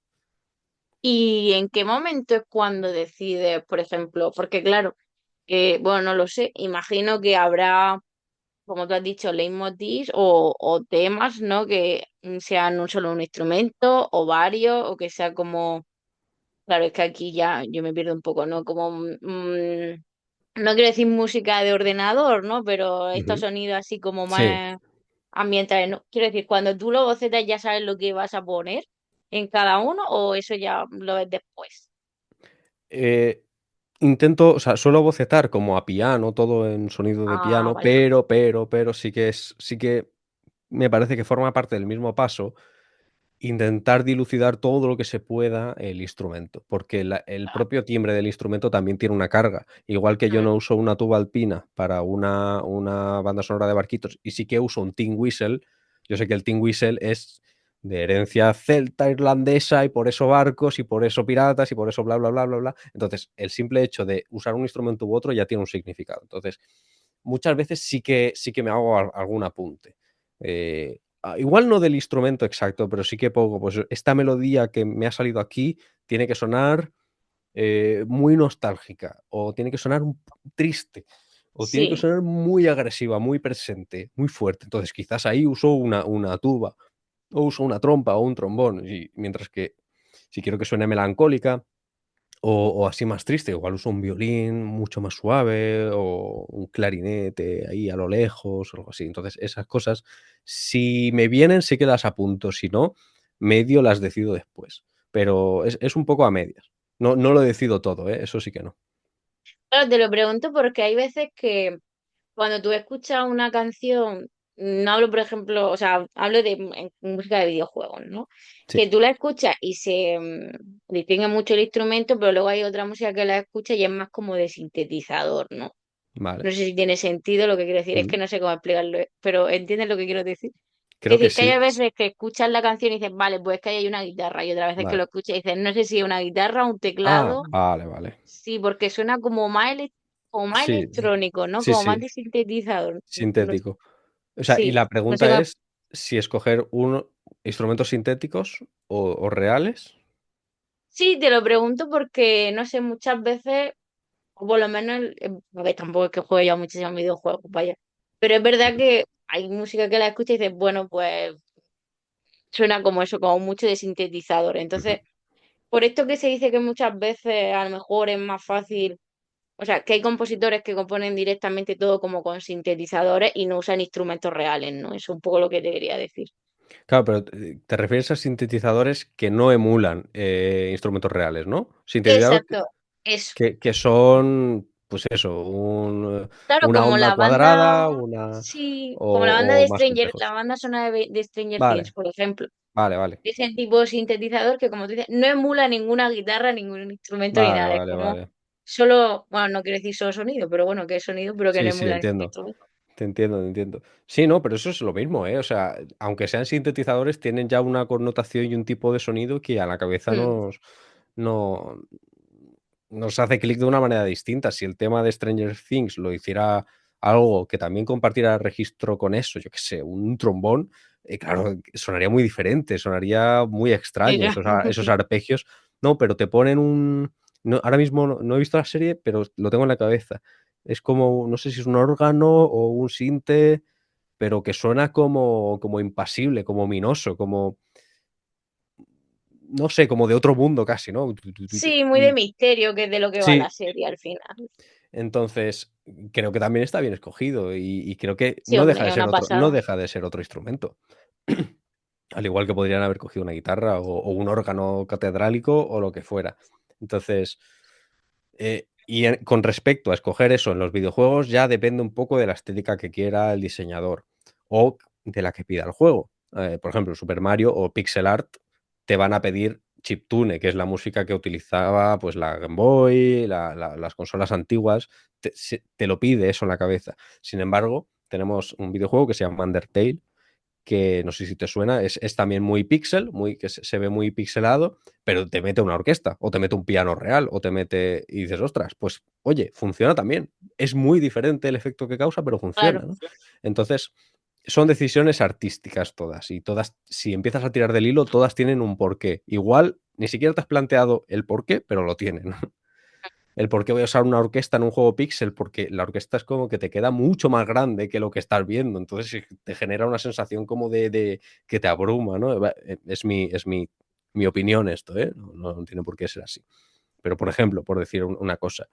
S1: ¿Y en qué momento es cuando decides, por ejemplo, porque claro, bueno, no lo sé, imagino que habrá, como tú has dicho, leitmotivs o temas, ¿no? Que sean un solo un instrumento o varios, o que sea como, claro, es que aquí ya yo me pierdo un poco, ¿no? Como, no quiero decir música de ordenador, ¿no? Pero estos
S2: Ujú.
S1: sonidos así como
S2: Sí.
S1: más ambientales, ¿no? Quiero decir, cuando tú lo bocetas ya sabes lo que vas a poner en cada uno, o eso ya lo ves después.
S2: Eh, Intento, o sea, suelo bocetar como a piano, todo en sonido de
S1: Ah,
S2: piano,
S1: vale, vale.
S2: pero sí que me parece que forma parte del mismo paso intentar dilucidar todo lo que se pueda el instrumento, porque el
S1: Ah,
S2: propio timbre del instrumento también tiene una carga. Igual que yo
S1: mm,
S2: no uso una tuba alpina para una banda sonora de barquitos y sí que uso un tin whistle, yo sé que el tin whistle es de herencia celta, irlandesa, y por eso barcos, y por eso piratas, y por eso bla, bla, bla, bla, bla. Entonces, el simple hecho de usar un instrumento u otro ya tiene un significado. Entonces, muchas veces sí que me hago algún apunte. Igual no del instrumento exacto, pero sí que pongo, pues esta melodía que me ha salido aquí tiene que sonar muy nostálgica, o tiene que sonar triste, o tiene que
S1: Sí.
S2: sonar muy agresiva, muy presente, muy fuerte. Entonces, quizás ahí uso una tuba, o uso una trompa o un trombón, y mientras que si quiero que suene melancólica o así más triste, igual uso un violín mucho más suave o un clarinete ahí a lo lejos o algo así. Entonces, esas cosas, si me vienen, sí que las apunto, si no, medio las decido después. Pero es un poco a medias. No lo decido todo, ¿eh? Eso sí que no.
S1: Claro, te lo pregunto porque hay veces que cuando tú escuchas una canción, no hablo, por ejemplo, o sea, hablo de música de videojuegos, ¿no?
S2: Sí,
S1: Que tú la escuchas y se distingue mucho el instrumento, pero luego hay otra música que la escucha y es más como de sintetizador, ¿no?
S2: vale.
S1: No sé si tiene sentido lo que quiero decir, es
S2: Mm.
S1: que no sé cómo explicarlo, pero ¿entiendes lo que quiero decir? Es
S2: Creo que
S1: decir, que
S2: sí.
S1: hay veces que escuchas la canción y dices, vale, pues es que ahí hay una guitarra, y otra veces que
S2: Vale.
S1: lo escuchas y dices, no sé si es una guitarra, un
S2: Ah,
S1: teclado,
S2: vale, vale.
S1: sí, porque suena como más, como más
S2: Sí,
S1: electrónico, ¿no?
S2: sí,
S1: Como más
S2: sí,
S1: de sintetizador. No sé.
S2: sintético. O sea, y
S1: Sí,
S2: la
S1: no sé
S2: pregunta
S1: cómo.
S2: es si escoger instrumentos sintéticos o reales.
S1: Sí, te lo pregunto porque, no sé, muchas veces, o por lo menos, a ver, tampoco es que juegue yo muchísimos videojuegos, vaya. Pero es verdad que hay música que la escuchas y dices, bueno, pues suena como eso, como mucho de sintetizador.
S2: Ujú.
S1: Entonces, por esto que se dice que muchas veces a lo mejor es más fácil, o sea, que hay compositores que componen directamente todo como con sintetizadores y no usan instrumentos reales, ¿no? Eso es un poco lo que te quería decir.
S2: Claro, pero te refieres a sintetizadores que no emulan, instrumentos reales, ¿no? Sintetizadores
S1: Exacto, eso.
S2: que son, pues eso,
S1: Claro,
S2: una
S1: como
S2: onda
S1: la banda,
S2: cuadrada, una
S1: sí, como la banda
S2: o
S1: de
S2: más
S1: Stranger,
S2: complejos.
S1: la banda sonora de Stranger Things,
S2: Vale,
S1: por ejemplo.
S2: vale, vale.
S1: Ese tipo de sintetizador que, como tú dices, no emula ninguna guitarra, ningún instrumento ni
S2: Vale,
S1: nada. Es
S2: vale,
S1: como
S2: vale.
S1: solo, bueno, no quiero decir solo sonido, pero bueno, que es sonido, pero que no
S2: Sí, sí,
S1: emula ningún
S2: entiendo.
S1: instrumento.
S2: Te entiendo, te entiendo. Sí, no, pero eso es lo mismo, ¿eh? O sea, aunque sean sintetizadores, tienen ya una connotación y un tipo de sonido que a la cabeza
S1: Mm,
S2: no, nos hace clic de una manera distinta. Si el tema de Stranger Things lo hiciera algo que también compartiera registro con eso, yo qué sé, un trombón, claro, sonaría muy diferente, sonaría muy
S1: sí,
S2: extraño esos,
S1: claro.
S2: esos arpegios. No, pero te ponen ahora mismo no he visto la serie, pero lo tengo en la cabeza. Es como, no sé si es un órgano o un sinte, pero que suena como impasible, como ominoso, como, no sé, como de otro mundo casi, ¿no?
S1: Sí, muy de
S2: Y
S1: misterio, que es de lo que va la
S2: sí,
S1: serie al final.
S2: entonces creo que también está bien escogido y creo que
S1: Sí, hombre, es una
S2: no
S1: pasada.
S2: deja de ser otro instrumento. Al igual que podrían haber cogido una guitarra o un órgano catedrálico o lo que fuera. Entonces, con respecto a escoger eso en los videojuegos, ya depende un poco de la estética que quiera el diseñador o de la que pida el juego. Por ejemplo, Super Mario o Pixel Art te van a pedir chiptune, que es la música que utilizaba pues la Game Boy, las consolas antiguas, te lo pide eso en la cabeza. Sin embargo, tenemos un videojuego que se llama Undertale, que no sé si te suena, es también muy pixel, que se ve muy pixelado, pero te mete una orquesta, o te mete un piano real, o te mete y dices, ostras, pues oye, funciona también. Es muy diferente el efecto que causa, pero funciona,
S1: Claro,
S2: ¿no? Entonces, son decisiones artísticas todas, y todas, si empiezas a tirar del hilo, todas tienen un porqué. Igual, ni siquiera te has planteado el porqué, pero lo tienen. El por qué voy a usar una orquesta en un juego pixel, porque la orquesta es como que te queda mucho más grande que lo que estás viendo, entonces te genera una sensación como de que te abruma, ¿no? Es mi opinión esto, ¿eh? No tiene por qué ser así. Pero, por ejemplo, por decir una cosa.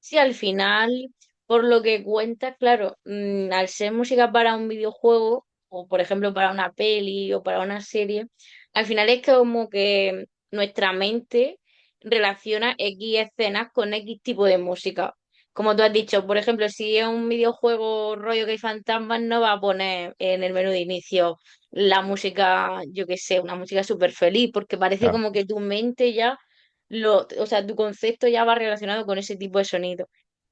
S1: sí, al final, por lo que cuentas, claro, al ser música para un videojuego, o por ejemplo para una peli o para una serie, al final es como que nuestra mente relaciona X escenas con X tipo de música. Como tú has dicho, por ejemplo, si es un videojuego rollo que hay fantasmas, no va a poner en el menú de inicio la música, yo qué sé, una música súper feliz, porque parece
S2: Claro.
S1: como que tu mente ya o sea, tu concepto ya va relacionado con ese tipo de sonido.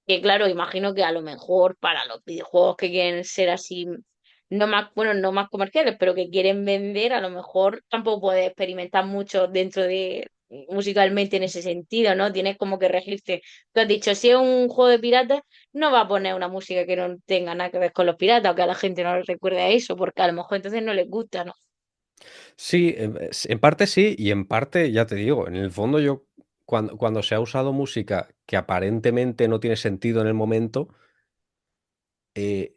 S1: Que claro, imagino que a lo mejor para los videojuegos que quieren ser así no más, bueno, no más comerciales, pero que quieren vender, a lo mejor tampoco puedes experimentar mucho dentro de musicalmente en ese sentido, ¿no? Tienes como que regirte. Tú has dicho, si es un juego de piratas, no va a poner una música que no tenga nada que ver con los piratas o que a la gente no le recuerde a eso, porque a lo mejor entonces no les gusta, ¿no?
S2: Sí, en parte sí, y en parte, ya te digo, en el fondo yo cuando se ha usado música que aparentemente no tiene sentido en el momento,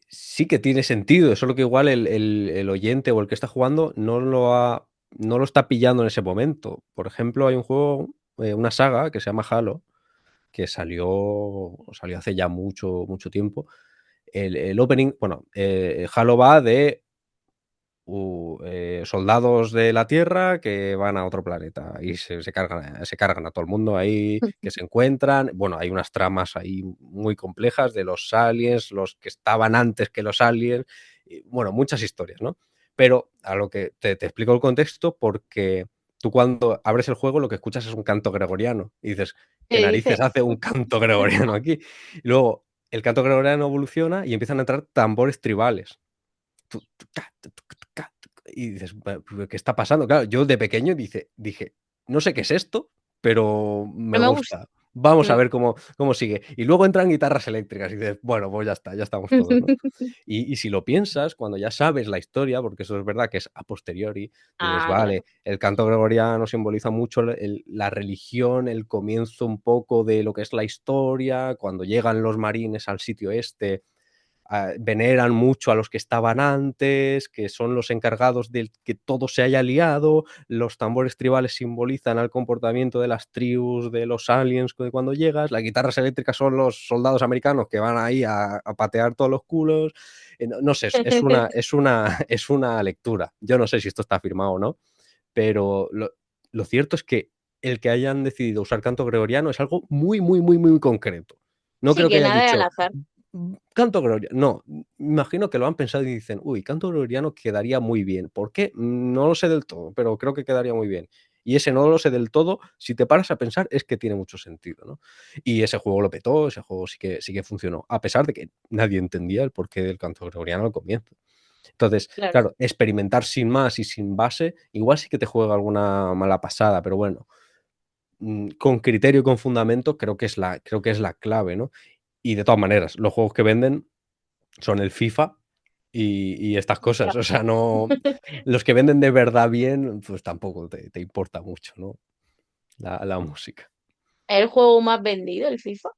S2: sí que tiene sentido, solo que igual el oyente o el que está jugando no lo está pillando en ese momento. Por ejemplo, hay un juego, una saga que se llama Halo, que salió hace ya mucho, mucho tiempo. El opening, bueno, Halo va de soldados de la Tierra que van a otro planeta y se cargan a todo el mundo ahí que se encuentran. Bueno, hay unas tramas ahí muy complejas de los aliens, los que estaban antes que los aliens, y, bueno, muchas historias, ¿no? Pero a lo que te explico el contexto, porque tú cuando abres el juego lo que escuchas es un canto gregoriano y dices, ¿qué
S1: ¿Qué
S2: narices
S1: dices?
S2: hace un canto gregoriano aquí? Y luego el canto gregoriano evoluciona y empiezan a entrar tambores tribales. Y dices: ¿Pero qué está pasando?". Claro, yo de pequeño dije: "No sé qué es esto, pero me
S1: No me gusta.
S2: gusta. Vamos a
S1: Mm.
S2: ver cómo sigue". Y luego entran guitarras eléctricas y dices: "Bueno, pues ya está, ya estamos todos", ¿no? Y si lo piensas, cuando ya sabes la historia, porque eso es verdad que es a posteriori, dices:
S1: Ah,
S2: "Vale,
S1: claro.
S2: el canto gregoriano simboliza mucho la religión, el comienzo un poco de lo que es la historia, cuando llegan los marines al sitio este, veneran mucho a los que estaban antes, que son los encargados de que todo se haya liado, los tambores tribales simbolizan al comportamiento de las tribus de los aliens cuando llegas, las guitarras eléctricas son los soldados americanos que van ahí a patear todos los culos". No sé, es una lectura. Yo no sé si esto está firmado o no, pero lo cierto es que el que hayan decidido usar canto gregoriano es algo muy, muy, muy, muy concreto. No
S1: Sí,
S2: creo que
S1: que
S2: hayan
S1: nada es al
S2: dicho:
S1: azar.
S2: Canto gregoriano". No, imagino que lo han pensado y dicen: "Uy, canto gregoriano quedaría muy bien". ¿Por qué? No lo sé del todo, pero creo que quedaría muy bien. Y ese no lo sé del todo, si te paras a pensar, es que tiene mucho sentido, ¿no? Y ese juego lo petó, ese juego sí que funcionó, a pesar de que nadie entendía el porqué del canto gregoriano al comienzo. Entonces,
S1: Claro.
S2: claro, experimentar sin más y sin base, igual sí que te juega alguna mala pasada, pero bueno, con criterio y con fundamento creo que es la clave, ¿no? Y de todas maneras, los juegos que venden son el FIFA y estas cosas.
S1: Ya.
S2: O sea, no, los que venden de verdad bien, pues tampoco te importa mucho, ¿no? La música.
S1: ¿Es el juego más vendido, el FIFA?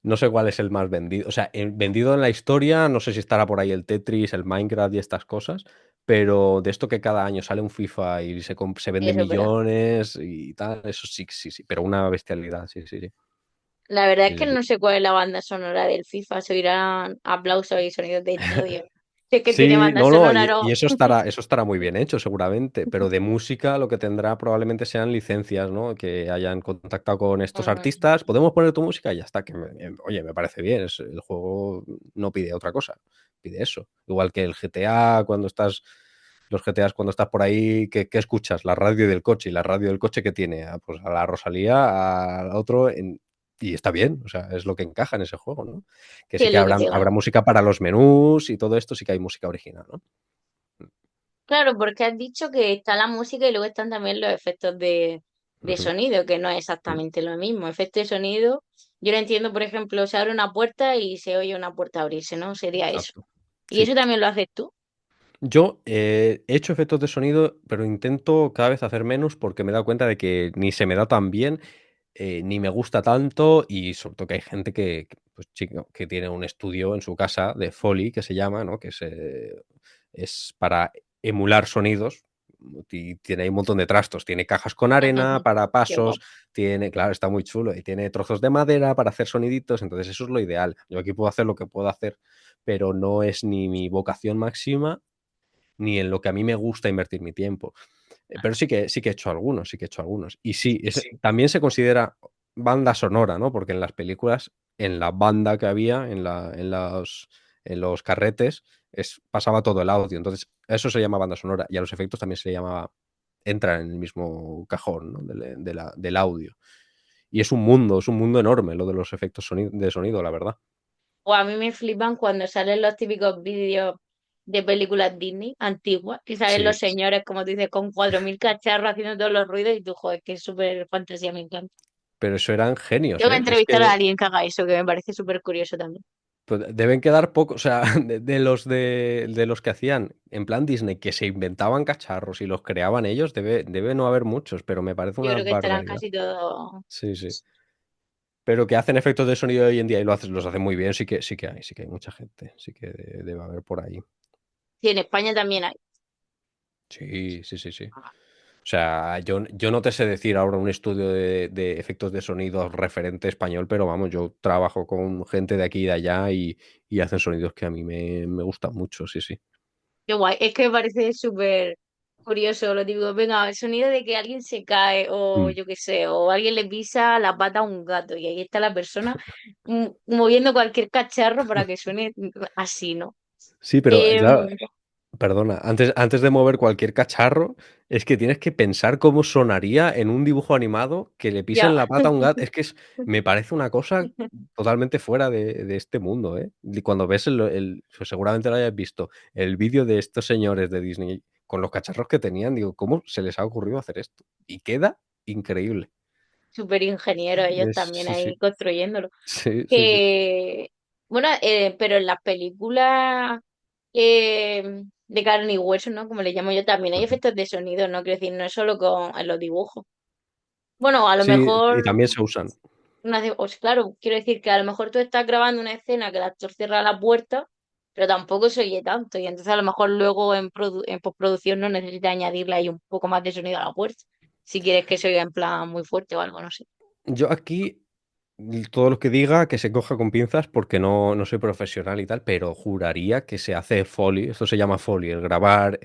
S2: No sé cuál es el más vendido. O sea, el vendido en la historia, no sé si estará por ahí el Tetris, el Minecraft y estas cosas, pero de esto que cada año sale un FIFA y se
S1: Sí,
S2: vende
S1: eso es verdad.
S2: millones y tal, eso sí, sí, sí, pero una bestialidad, sí, sí, sí.
S1: La verdad es
S2: Sí,
S1: que
S2: sí, sí.
S1: no sé cuál es la banda sonora del FIFA. Se oirán aplausos y sonidos de estadio. Si es que tiene
S2: Sí,
S1: banda
S2: no, no,
S1: sonora,
S2: y
S1: no.
S2: eso estará muy bien hecho seguramente, pero de música lo que tendrá probablemente sean licencias, ¿no? Que hayan contactado con estos
S1: Mm.
S2: artistas, ¿podemos poner tu música? Y ya está, oye, me parece bien, el juego no pide otra cosa, pide eso. Igual que el GTA, los GTAs cuando estás por ahí, ¿qué escuchas? La radio del coche, y la radio del coche, ¿qué tiene? Pues a la Rosalía, al otro, y está bien, o sea, es lo que encaja en ese juego, ¿no? Que
S1: Sí,
S2: sí
S1: es
S2: que
S1: lo que
S2: habrá
S1: pega.
S2: música para los menús y todo esto, sí que hay música original, ¿no?
S1: Claro, porque has dicho que está la música y luego están también los efectos de
S2: Ujú,
S1: sonido, que no es
S2: mm,
S1: exactamente lo mismo. Efecto de sonido, yo lo entiendo, por ejemplo, se abre una puerta y se oye una puerta abrirse, ¿no? Sería eso.
S2: exacto.
S1: ¿Y eso
S2: Sí.
S1: también lo haces tú?
S2: Yo, he hecho efectos de sonido, pero intento cada vez hacer menos porque me he dado cuenta de que ni se me da tan bien, ni me gusta tanto y sobre todo que hay gente pues chico, que tiene un estudio en su casa de Foley, que se llama, ¿no? Que es para emular sonidos y tiene ahí un montón de trastos. Tiene cajas con arena para
S1: Qué
S2: pasos,
S1: guapo.
S2: claro, está muy chulo, y tiene trozos de madera para hacer soniditos, entonces eso es lo ideal. Yo aquí puedo hacer lo que puedo hacer, pero no es ni mi vocación máxima, ni en lo que a mí me gusta invertir mi tiempo. Pero sí que he hecho algunos, sí que he hecho algunos. Y sí, también se considera banda sonora, ¿no? Porque en las películas, en la banda que había, en los carretes, pasaba todo el audio. Entonces, a eso se llama banda sonora. Y a los efectos también se le llamaba, entra en el mismo cajón, ¿no? Del audio. Y es un mundo enorme lo de los efectos de sonido, la verdad.
S1: O a mí me flipan cuando salen los típicos vídeos. de películas Disney antiguas, y salen
S2: Sí,
S1: los señores, como tú dices, con 4.000 cacharros haciendo todos los ruidos y tú, joder, que es súper fantasía, me encanta.
S2: pero eso eran genios,
S1: Tengo que
S2: ¿eh? Es
S1: entrevistar a
S2: que
S1: alguien que haga eso, que me parece súper curioso también.
S2: pues, deben quedar pocos, o sea, de los que hacían en plan Disney, que se inventaban cacharros y los creaban ellos, debe no haber muchos, pero me parece
S1: Yo
S2: una
S1: creo que estarán
S2: barbaridad.
S1: casi todos.
S2: Sí, sí. Pero que hacen efectos de sonido hoy en día y los hacen muy bien, sí que hay mucha gente, sí que debe haber por ahí.
S1: Sí, en España también hay.
S2: Sí, sí, sí, sí. O sea, yo no te sé decir ahora un estudio de efectos de sonido referente español, pero vamos, yo trabajo con gente de aquí y de allá y hacen sonidos que a mí me gustan mucho, sí, sí.
S1: Qué guay. Es que me parece súper curioso lo típico. Venga, el sonido de que alguien se cae o
S2: Mm.
S1: yo qué sé, o alguien le pisa la pata a un gato y ahí está la persona moviendo cualquier cacharro para que suene así, ¿no?
S2: Sí, pero claro,
S1: Em,
S2: perdona, antes de mover cualquier cacharro, es que tienes que pensar cómo sonaría en un dibujo animado que le
S1: ya,
S2: pisen la pata a un gato. Es que me parece una cosa totalmente fuera de este mundo, ¿eh? Y cuando ves pues seguramente lo hayas visto, el vídeo de estos señores de Disney con los cacharros que tenían, digo, ¿cómo se les ha ocurrido hacer esto? Y queda increíble.
S1: súper ingeniero ellos también
S2: Sí, sí.
S1: ahí construyéndolo.
S2: Sí, sí, sí.
S1: Que, bueno, pero en las películas de carne y hueso, ¿no? Como le llamo yo, también hay
S2: Ujú.
S1: efectos de sonido, ¿no? Quiero decir, no es solo con en los dibujos. Bueno, a lo
S2: Sí, y
S1: mejor,
S2: también se usan.
S1: claro, quiero decir que a lo mejor tú estás grabando una escena que el actor cierra la puerta, pero tampoco se oye tanto, y entonces a lo mejor luego en postproducción no necesitas añadirle ahí un poco más de sonido a la puerta, si quieres que se oiga en plan muy fuerte o algo, no sé.
S2: Yo aquí todo lo que diga que se coja con pinzas porque no soy profesional y tal, pero juraría que se hace Foley, esto se llama Foley, el grabar,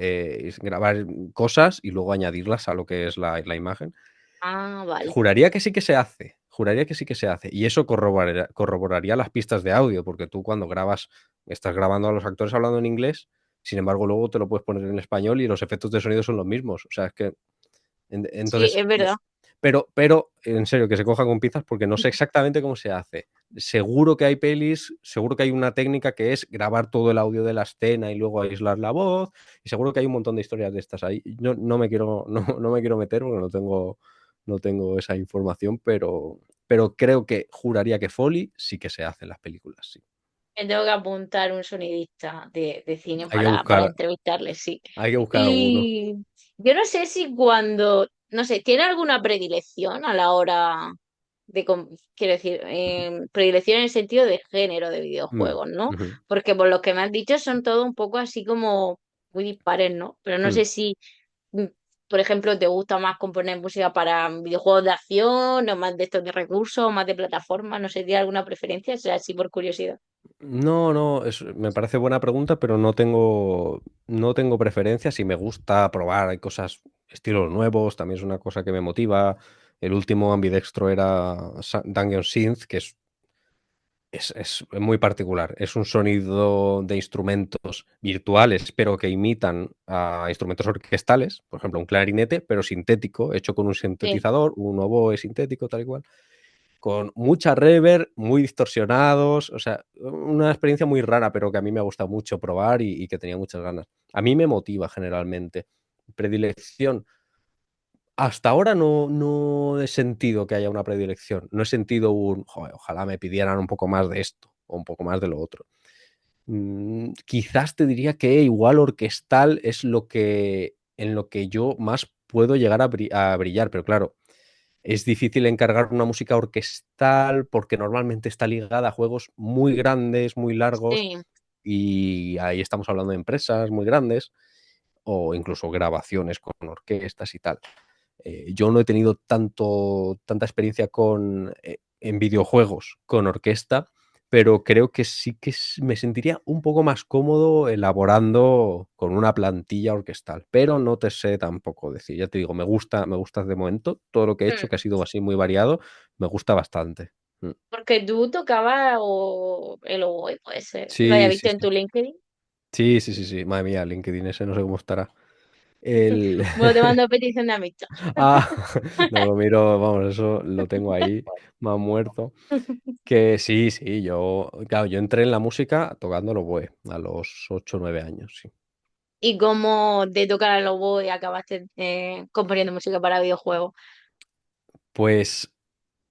S2: grabar cosas y luego añadirlas a lo que es la imagen.
S1: Ah, vale.
S2: Juraría que sí que se hace, juraría que sí que se hace. Y eso corroboraría las pistas de audio, porque tú cuando grabas, estás grabando a los actores hablando en inglés, sin embargo, luego te lo puedes poner en español y los efectos de sonido son los mismos. O sea, es que
S1: Sí,
S2: entonces,
S1: es verdad.
S2: pero en serio, que se coja con pinzas porque no sé exactamente cómo se hace. Seguro que hay pelis, seguro que hay una técnica que es grabar todo el audio de la escena y luego aislar la voz, y seguro que hay un montón de historias de estas ahí. Yo no me quiero meter porque no tengo esa información, pero creo que juraría que Foley sí que se hace en las películas, sí.
S1: Me tengo que apuntar un sonidista de cine
S2: Hay que
S1: para
S2: buscar,
S1: entrevistarle, sí.
S2: hay que buscar alguno.
S1: Y yo no sé si cuando, no sé, ¿tiene alguna predilección a la hora quiero decir, predilección en el sentido de género de
S2: Mm,
S1: videojuegos, ¿no?
S2: ujú,
S1: Porque por lo que me has dicho son todo un poco así como muy dispares, ¿no? Pero no
S2: mm.
S1: sé si, mm, por ejemplo, te gusta más componer música para videojuegos de acción o más de estos de recursos o más de plataforma, no sé, ¿tiene alguna preferencia? O sea, así por curiosidad.
S2: No, no, me parece buena pregunta, pero no tengo preferencias y me gusta probar. Hay cosas, estilos nuevos, también es una cosa que me motiva. El último ambidextro era Dungeon Synth, que es muy particular. Es un sonido de instrumentos virtuales, pero que imitan a instrumentos orquestales, por ejemplo, un clarinete, pero sintético, hecho con un
S1: Sí.
S2: sintetizador, un oboe sintético, tal y cual con mucha reverb, muy distorsionados, o sea, una experiencia muy rara, pero que a mí me ha gustado mucho probar y que tenía muchas ganas. A mí me motiva generalmente. Predilección. Hasta ahora no he sentido que haya una predilección. No he sentido "Joder, ojalá me pidieran un poco más de esto o un poco más de lo otro". Quizás te diría que igual orquestal es en lo que yo más puedo llegar a brillar, pero claro, es difícil encargar una música orquestal porque normalmente está ligada a juegos muy grandes, muy largos,
S1: Sí.
S2: y ahí estamos hablando de empresas muy grandes o incluso grabaciones con orquestas y tal. Yo no he tenido tanta experiencia en videojuegos con orquesta, pero creo que sí que me sentiría un poco más cómodo elaborando con una plantilla orquestal, pero no te sé tampoco decir. Ya te digo, me gusta de momento todo lo que he hecho,
S1: Mm.
S2: que ha sido así muy variado, me gusta bastante. Mm.
S1: Porque tú tocabas el oboe, puede ser. Lo había
S2: Sí, sí,
S1: visto en
S2: sí.
S1: tu LinkedIn.
S2: Sí, sí, sí, sí. Madre mía, LinkedIn ese no sé cómo estará. El...
S1: Bueno, te mando petición de amistad.
S2: Ah, no lo miro, vamos, eso lo tengo ahí, más muerto. Que sí, sí, claro, yo entré en la música tocando el oboe a los 8 o 9 años, sí.
S1: ¿Y cómo de tocar al oboe acabaste componiendo música para videojuegos?
S2: Pues,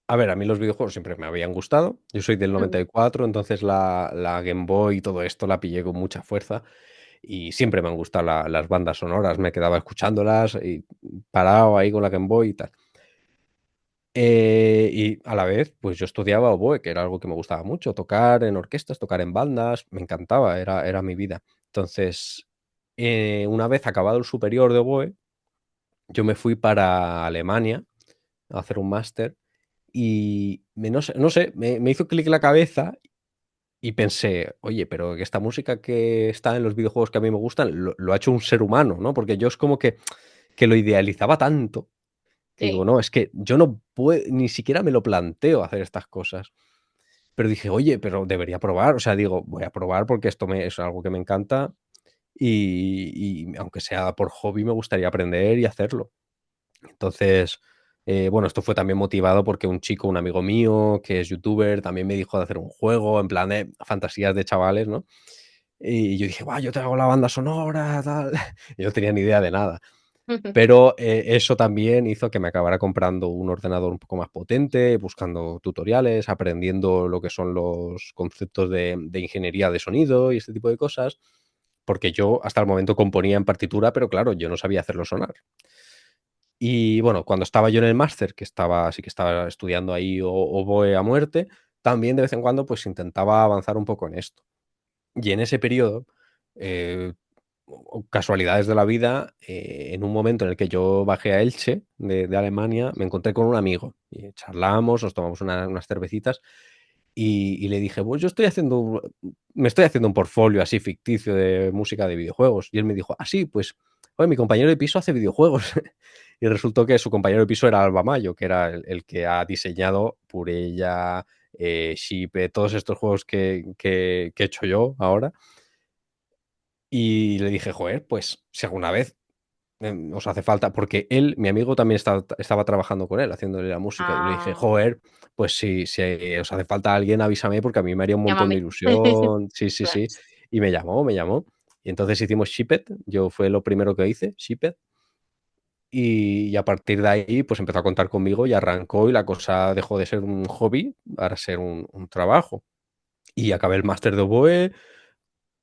S2: a ver, a mí los videojuegos siempre me habían gustado. Yo soy del
S1: Mm.
S2: 94, entonces la Game Boy y todo esto la pillé con mucha fuerza y siempre me han gustado las bandas sonoras. Me quedaba escuchándolas y parado ahí con la Game Boy y tal. Y a la vez, pues yo estudiaba oboe, que era algo que me gustaba mucho, tocar en orquestas, tocar en bandas, me encantaba, era mi vida. Entonces, una vez acabado el superior de oboe, yo me fui para Alemania a hacer un máster y no sé, me hizo clic la cabeza y pensé: "Oye, pero que esta música que está en los videojuegos que a mí me gustan, lo ha hecho un ser humano", ¿no? Porque yo es como que lo idealizaba tanto, que digo:
S1: Sí.
S2: "No, es que yo no puedo ni siquiera me lo planteo hacer estas cosas". Pero dije: "Oye, pero debería probar", o sea, digo: "Voy a probar porque esto es algo que me encanta y aunque sea por hobby, me gustaría aprender y hacerlo". Entonces, bueno, esto fue también motivado porque un chico, un amigo mío, que es youtuber, también me dijo de hacer un juego, en plan de fantasías de chavales, ¿no? Y yo dije: "Guau, yo te hago la banda sonora, tal". Y yo no tenía ni idea de nada. Pero, eso también hizo que me acabara comprando un ordenador un poco más potente, buscando tutoriales, aprendiendo lo que son los conceptos de ingeniería de sonido y este tipo de cosas, porque yo hasta el momento componía en partitura, pero claro, yo no sabía hacerlo sonar. Y bueno, cuando estaba yo en el máster, sí que estaba estudiando ahí oboe a muerte, también de vez en cuando, pues intentaba avanzar un poco en esto. Y en ese periodo, eh, o casualidades de la vida, en un momento en el que yo bajé a Elche, de Alemania, me encontré con un amigo y charlamos, nos tomamos unas cervecitas y le dije: "Pues yo me estoy haciendo un portfolio así ficticio de música de videojuegos". Y él me dijo: "Ah, sí, pues, oye, mi compañero de piso hace videojuegos". Y resultó que su compañero de piso era Alba Mayo, que era el que ha diseñado Purella, Shipe, todos estos juegos que he hecho yo ahora. Y le dije: "Joder, pues si alguna vez, os hace falta", porque él, mi amigo, también estaba trabajando con él, haciéndole la música, y le dije:
S1: Ah,
S2: "Joder, pues si os hace falta alguien, avísame, porque a mí me haría un montón de
S1: llámame.
S2: ilusión". Sí, sí,
S1: Claro.
S2: sí. Y me llamó. Y entonces hicimos Shipped, yo fue lo primero que hice, Shipped, y a partir de ahí, pues empezó a contar conmigo y arrancó, y la cosa dejó de ser un hobby para ser un trabajo. Y acabé el máster de oboe,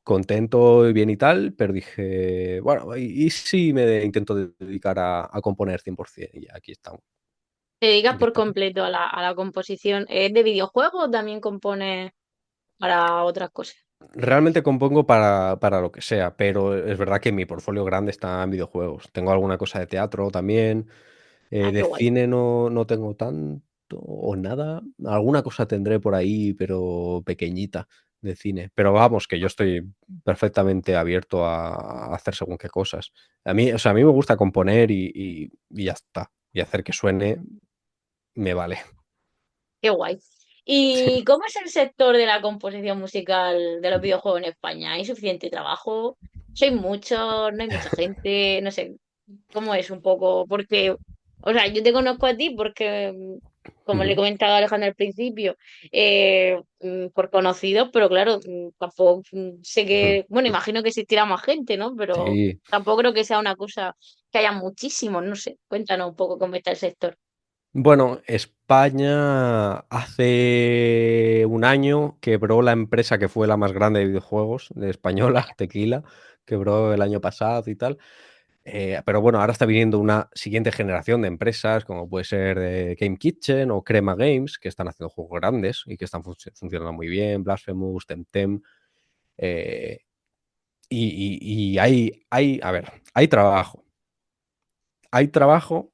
S2: contento y bien y tal, pero dije: "Bueno, ¿y si me intento dedicar a componer 100%?". Y aquí estamos,
S1: ¿Te dedicas
S2: aquí
S1: por
S2: estamos.
S1: completo a la composición? ¿Es de videojuegos o también compones para otras cosas?
S2: Realmente compongo para lo que sea, pero es verdad que mi portfolio grande está en videojuegos. Tengo alguna cosa de teatro también,
S1: Ah, qué
S2: de
S1: guay.
S2: cine no tengo tanto o nada. Alguna cosa tendré por ahí, pero pequeñita, de cine. Pero vamos, que yo estoy perfectamente abierto a hacer según qué cosas. O sea, a mí me gusta componer y ya está. Y hacer que suene me vale.
S1: Qué guay. ¿Y cómo es el sector de la composición musical de los videojuegos en España? ¿Hay suficiente trabajo? ¿Soy muchos? ¿No hay mucha gente? No sé, ¿cómo es un poco? Porque, o sea, yo te conozco a ti porque, como le he
S2: Ujú.
S1: comentado a Alejandro al principio, por conocidos, pero claro, tampoco sé
S2: Ujú.
S1: que, bueno, imagino que existirá más gente, ¿no? Pero
S2: Sí.
S1: tampoco creo que sea una cosa que haya muchísimos, no sé. Cuéntanos un poco cómo está el sector.
S2: Bueno, España hace un año quebró la empresa que fue la más grande de videojuegos de española, Tequila, quebró el año pasado y tal. Pero bueno, ahora está viniendo una siguiente generación de empresas, como puede ser Game Kitchen o Crema Games, que están haciendo juegos grandes y que están funcionando muy bien, Blasphemous, Temtem. eh, y a ver, hay trabajo,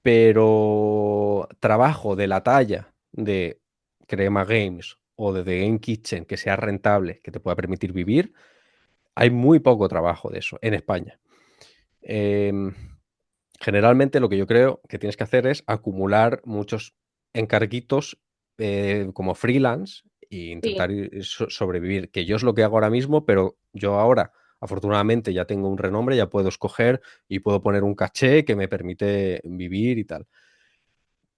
S2: pero trabajo de la talla de Crema Games o de The Game Kitchen que sea rentable, que te pueda permitir vivir, hay muy poco trabajo de eso en España. Em, Generalmente lo que yo creo que tienes que hacer es acumular muchos encarguitos como freelance e
S1: Sí,
S2: intentar sobrevivir, que yo es lo que hago ahora mismo, pero yo ahora, Afortunadamente ya tengo un renombre, ya puedo escoger y puedo poner un caché que me permite vivir y tal.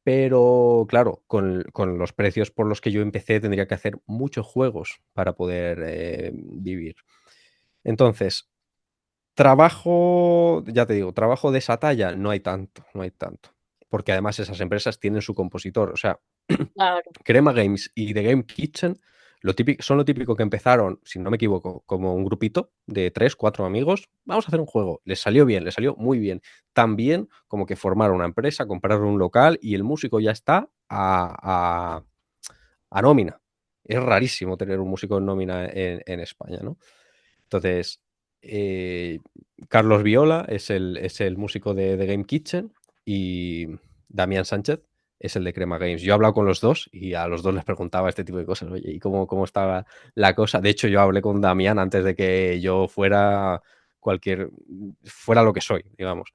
S2: Pero claro, con los precios por los que yo empecé tendría que hacer muchos juegos para poder vivir. Entonces, trabajo, ya te digo, trabajo de esa talla, no hay tanto, no hay tanto. Porque además esas empresas tienen su compositor. O sea,
S1: Claro,
S2: Crema Games y The Game Kitchen son lo típico que empezaron, si no me equivoco, como un grupito de 3, 4 amigos. Vamos a hacer un juego. Les salió bien, les salió muy bien. También como que formaron una empresa, compraron un local y el músico ya está a nómina. Es rarísimo tener un músico en nómina en España, ¿no? Entonces, eh, Carlos Viola es el músico de Game Kitchen y Damián Sánchez es el de Crema Games. Yo he hablado con los dos y a los dos les preguntaba este tipo de cosas. Oye, ¿y cómo estaba la cosa? De hecho, yo hablé con Damián antes de que yo fuera lo que soy, digamos.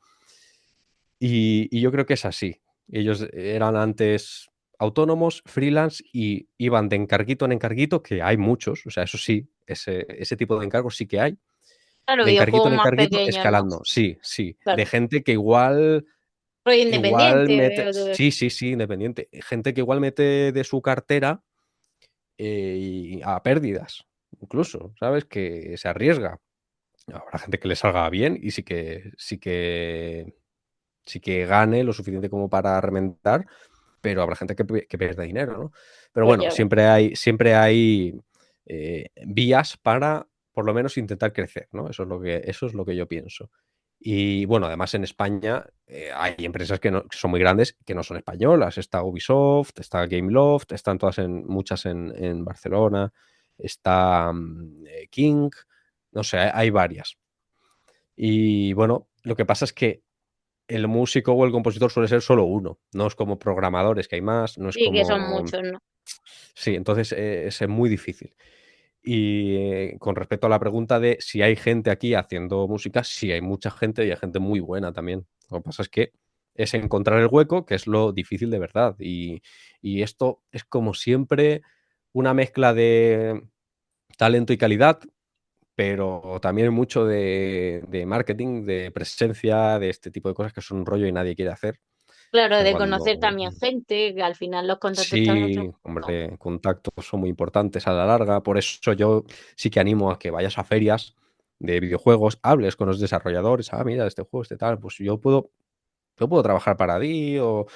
S2: Y yo creo que es así. Ellos eran antes autónomos, freelance y iban de encarguito en encarguito, que hay muchos, o sea, eso sí, ese tipo de encargos sí que hay,
S1: claro,
S2: de encarguito
S1: videojuegos
S2: en
S1: más
S2: encarguito,
S1: pequeños, ¿no?
S2: escalando. Sí, sí. De
S1: Claro.
S2: gente que igual
S1: Independiente,
S2: mete.
S1: veo todo eso.
S2: Sí, sí, sí, independiente. Gente que igual mete de su cartera y a pérdidas, incluso, ¿sabes? Que se arriesga. Habrá gente que le salga bien y sí que gane lo suficiente como para reventar, pero habrá gente que pierde dinero, ¿no? Pero
S1: Pues
S2: bueno,
S1: ya ves.
S2: siempre hay vías para por lo menos intentar crecer, ¿no? Eso es lo que yo pienso. Y bueno, además en España hay empresas que son muy grandes que no son españolas. Está Ubisoft, está Gameloft, están muchas en Barcelona, está King, no sé, hay varias. Y bueno, lo que pasa es que el músico o el compositor suele ser solo uno, no es como programadores, que hay más, no es
S1: Sí, que son
S2: como.
S1: muchos, ¿no?
S2: Sí, entonces es muy difícil. Y con respecto a la pregunta de si hay gente aquí haciendo música, sí hay mucha gente y hay gente muy buena también. Lo que pasa es que es encontrar el hueco, que es lo difícil de verdad. Y esto es como siempre una mezcla de talento y calidad, pero también mucho de marketing, de presencia, de este tipo de cosas que son un rollo y nadie quiere hacer.
S1: Claro,
S2: Que
S1: de conocer
S2: cuando.
S1: también gente, que al final los contactos también son.
S2: Sí, hombre, contactos son muy importantes a la larga. Por eso yo sí que animo a que vayas a ferias de videojuegos, hables con los desarrolladores. Ah, mira, este juego, este tal, pues yo puedo trabajar para ti, o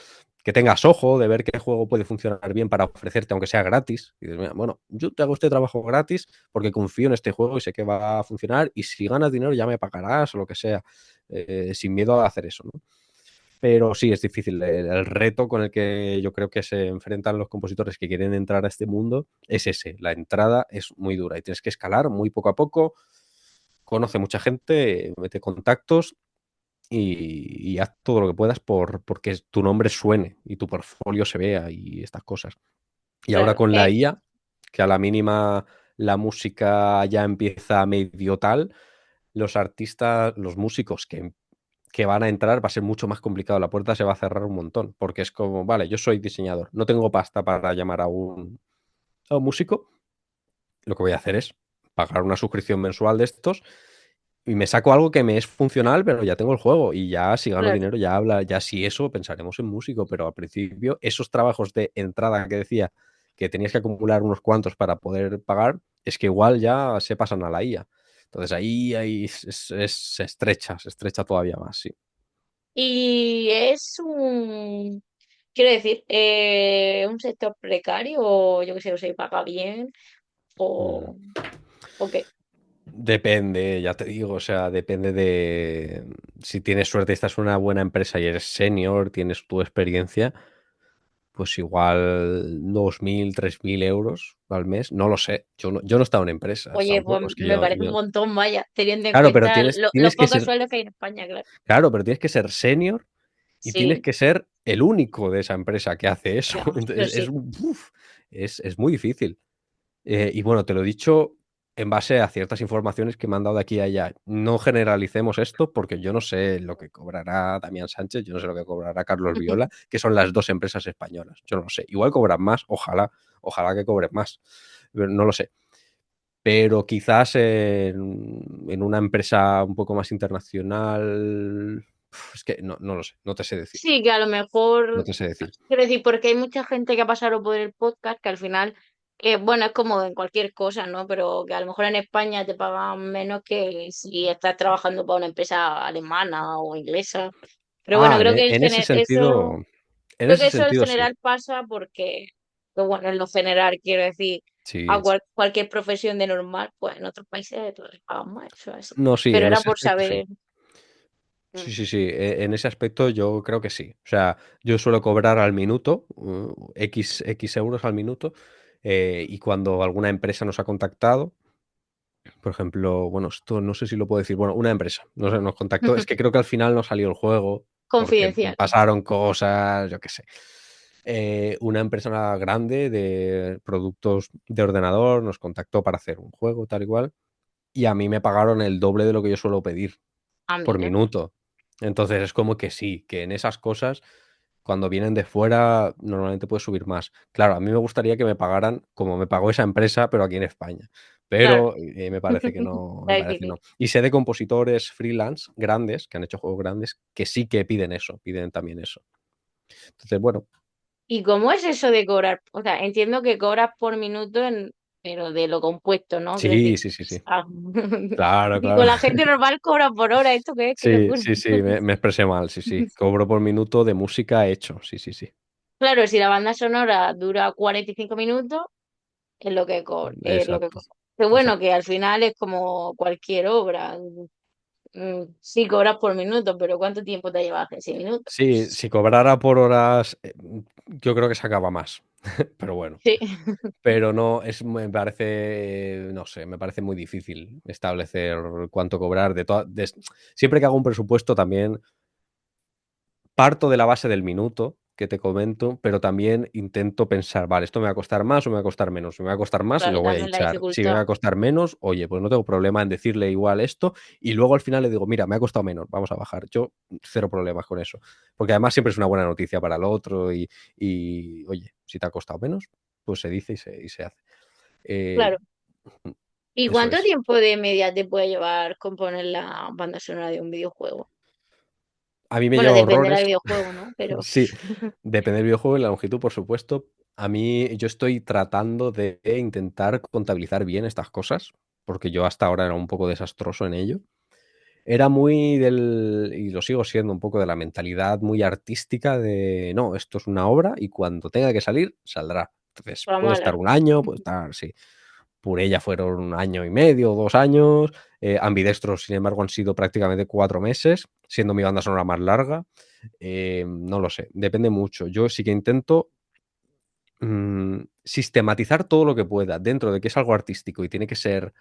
S2: que tengas ojo de ver qué juego puede funcionar bien para ofrecerte, aunque sea gratis. Y dices, mira, bueno, yo te hago este trabajo gratis porque confío en este juego y sé que va a funcionar, y si ganas dinero ya me pagarás o lo que sea, sin miedo a hacer eso, ¿no? Pero sí, es difícil. El reto con el que yo creo que se enfrentan los compositores que quieren entrar a este mundo es ese. La entrada es muy dura y tienes que escalar muy poco a poco. Conoce mucha gente, mete contactos y haz todo lo que puedas porque tu nombre suene y tu portfolio se vea y estas cosas. Y ahora
S1: Claro,
S2: con la IA, que a la mínima la música ya empieza medio tal, los artistas, los músicos que van a entrar va a ser mucho más complicado. La puerta se va a cerrar un montón, porque es como, vale, yo soy diseñador, no tengo pasta para llamar a un músico. Lo que voy a hacer es pagar una suscripción mensual de estos y me saco algo que me es funcional, pero ya tengo el juego y ya si gano
S1: claro.
S2: dinero ya habla, ya si eso pensaremos en músico, pero al principio esos trabajos de entrada que decía que tenías que acumular unos cuantos para poder pagar, es que igual ya se pasan a la IA. Entonces ahí se estrecha todavía más, sí.
S1: Y es quiero decir, un sector precario, o yo qué sé, o se paga bien,
S2: Mm.
S1: o, o qué.
S2: Depende, ya te digo, o sea, depende de si tienes suerte, estás en una buena empresa y eres senior, tienes tu experiencia, pues igual 2.000, 3.000 euros al mes, no lo sé. Yo no he estado en empresas
S1: Oye, pues
S2: tampoco, es que
S1: me
S2: yo,
S1: parece un montón, vaya, teniendo en
S2: claro, pero
S1: cuenta
S2: tienes,
S1: los
S2: tienes que
S1: pocos
S2: ser,
S1: sueldos que hay en España, claro.
S2: claro, pero tienes que ser senior y tienes
S1: Sí,
S2: que ser el único de esa empresa que hace eso.
S1: ya,
S2: Entonces,
S1: pues sí.
S2: es muy difícil. Y bueno, te lo he dicho en base a ciertas informaciones que me han dado de aquí a allá. No generalicemos esto porque yo no sé lo que cobrará Damián Sánchez, yo no sé lo que cobrará Carlos Viola, que son las dos empresas españolas. Yo no lo sé. Igual cobran más, ojalá que cobren más, pero no lo sé. pero quizás en una empresa un poco más internacional, es que no lo sé, no te sé decir,
S1: Sí, que a lo
S2: no
S1: mejor,
S2: te sé decir.
S1: quiero decir, porque hay mucha gente que ha pasado por el podcast que al final, bueno, es como en cualquier cosa, ¿no? Pero que a lo mejor en España te pagan menos que si estás trabajando para una empresa alemana o inglesa. Pero bueno,
S2: Ah,
S1: creo que eso,
S2: en
S1: creo
S2: ese
S1: que eso en
S2: sentido sí,
S1: general pasa porque, pues bueno, en lo general, quiero decir, a
S2: sí.
S1: cualquier profesión de normal, pues en otros países pues, les pagan más, eso es así.
S2: No, sí,
S1: Pero
S2: en
S1: era
S2: ese
S1: por
S2: aspecto sí.
S1: saber. Mm.
S2: Sí, sí, sí. En ese aspecto yo creo que sí. O sea, yo suelo cobrar al minuto, X euros al minuto, y cuando alguna empresa nos ha contactado, por ejemplo, bueno, esto no sé si lo puedo decir, bueno, una empresa nos contactó, es que creo que al final no salió el juego porque
S1: Confidencial.
S2: pasaron cosas, yo qué sé. Una empresa grande de productos de ordenador nos contactó para hacer un juego tal y cual, y a mí me pagaron el doble de lo que yo suelo pedir
S1: Ah,
S2: por
S1: mira,
S2: minuto. Entonces es como que sí, que en esas cosas, cuando vienen de fuera, normalmente puedes subir más. Claro, a mí me gustaría que me pagaran como me pagó esa empresa, pero aquí en España.
S1: claro.
S2: Pero, me parece que no, me
S1: Está
S2: parece que
S1: difícil.
S2: no. Y sé de compositores freelance grandes, que han hecho juegos grandes, que sí que piden eso, piden también eso. Entonces, bueno,
S1: ¿Y cómo es eso de cobrar? O sea, entiendo que cobras por minuto, pero de lo compuesto, ¿no? Quiero decir,
S2: sí, sí, sí, sí.
S1: ah,
S2: Claro,
S1: digo,
S2: claro.
S1: la gente normal cobra por hora, ¿esto qué es? ¡Qué
S2: Sí,
S1: locura!
S2: sí, sí, me expresé mal, sí, sí. Cobro por minuto de música hecho, sí, sí, sí.
S1: Claro, si la banda sonora dura 45 minutos, es lo que cobra, es lo que
S2: Exacto,
S1: cobra. Pero bueno, que
S2: exacto.
S1: al final es como cualquier obra. Sí cobras por minuto, pero ¿cuánto tiempo te lleva hacer ese minuto?
S2: Sí, si cobrara por horas, yo creo que sacaba más, pero bueno.
S1: Sí,
S2: Pero no, me parece, no sé, me parece muy difícil establecer cuánto cobrar de toda siempre que hago un presupuesto también parto de la base del minuto que te comento, pero también intento pensar, vale, esto me va a costar más o me va a costar menos. Si me va a costar más,
S1: claro,
S2: lo voy a
S1: también la
S2: hinchar. Si me
S1: dificultad.
S2: va a costar menos, oye, pues no tengo problema en decirle igual esto y luego al final le digo, mira, me ha costado menos, vamos a bajar. Yo cero problemas con eso, porque además siempre es una buena noticia para el otro y oye, si te ha costado menos, pues se dice y se hace. Eh,
S1: Claro. ¿Y
S2: eso
S1: cuánto
S2: es.
S1: tiempo de media te puede llevar componer la banda sonora de un videojuego?
S2: A mí me
S1: Bueno,
S2: lleva
S1: dependerá del
S2: horrores.
S1: videojuego, ¿no? Pero
S2: Sí, depende del videojuego y la longitud, por supuesto. A mí, yo estoy tratando de intentar contabilizar bien estas cosas, porque yo hasta ahora era un poco desastroso en ello. Era muy del, y lo sigo siendo un poco de la mentalidad muy artística de, no, esto es una obra y cuando tenga que salir, saldrá. Entonces,
S1: por la
S2: puede estar
S1: mala.
S2: un año, puede estar, sí. Purella fueron un año y medio, 2 años. Ambidestros, sin embargo, han sido prácticamente 4 meses, siendo mi banda sonora más larga. No lo sé, depende mucho. Yo sí que intento, sistematizar todo lo que pueda, dentro de que es algo artístico y tiene que ser,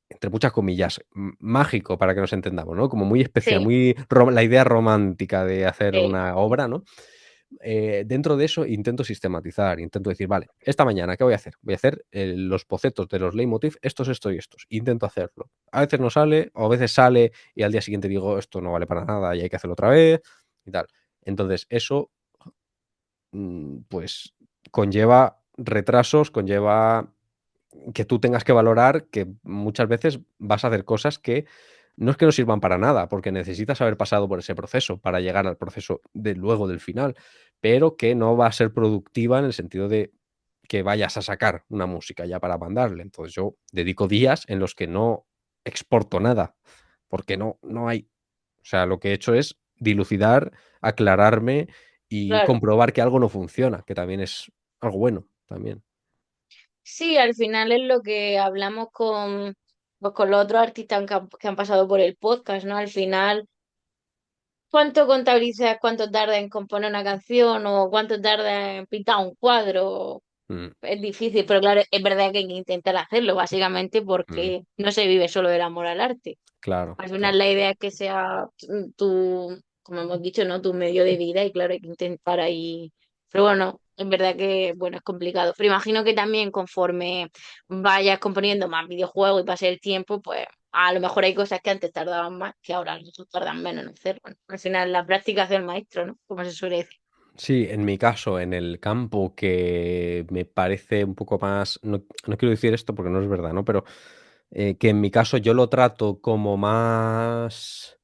S2: entre muchas comillas, mágico para que nos entendamos, ¿no? Como muy especial,
S1: Sí,
S2: muy la idea romántica de hacer
S1: sí,
S2: una obra, ¿no? Dentro de eso intento sistematizar, intento decir, vale, esta mañana, ¿qué voy a hacer? Voy a hacer los bocetos de los leitmotiv, estos, estos y estos. Intento hacerlo. A veces no sale, o a veces sale y al día siguiente digo, esto no vale para nada y hay que hacerlo otra vez y tal. Entonces, eso, pues conlleva retrasos, conlleva que tú tengas que valorar que muchas veces vas a hacer cosas que no sirvan para nada, porque necesitas haber pasado por ese proceso para llegar al proceso de luego del final, pero que no va a ser productiva en el sentido de que vayas a sacar una música ya para mandarle. Entonces yo dedico días en los que no exporto nada, porque no hay. O sea, lo que he hecho es dilucidar, aclararme y
S1: claro.
S2: comprobar que algo no funciona, que también es algo bueno, también.
S1: Sí, al final es lo que hablamos pues, con los otros artistas que han pasado por el podcast, ¿no? Al final, ¿cuánto contabilizas, cuánto tarda en componer una canción o cuánto tarda en pintar un cuadro?
S2: Mm,
S1: Es difícil, pero claro, es verdad que hay que intentar hacerlo, básicamente
S2: mm.
S1: porque no se vive solo del amor al arte.
S2: Claro,
S1: Al final
S2: claro.
S1: la idea es que sea tu, como hemos dicho, ¿no? Tu medio de vida y claro, hay que intentar ahí. Pero bueno, es verdad que, bueno, es complicado. Pero imagino que también conforme vayas componiendo más videojuegos y pase el tiempo, pues a lo mejor hay cosas que antes tardaban más, que ahora a lo mejor tardan menos en hacerlo, ¿no? Al final la práctica hace el maestro, ¿no? Como se suele decir.
S2: Sí, en mi caso, en el campo que me parece un poco más, no quiero decir esto porque no es verdad, ¿no? Pero, que en mi caso yo lo trato como más,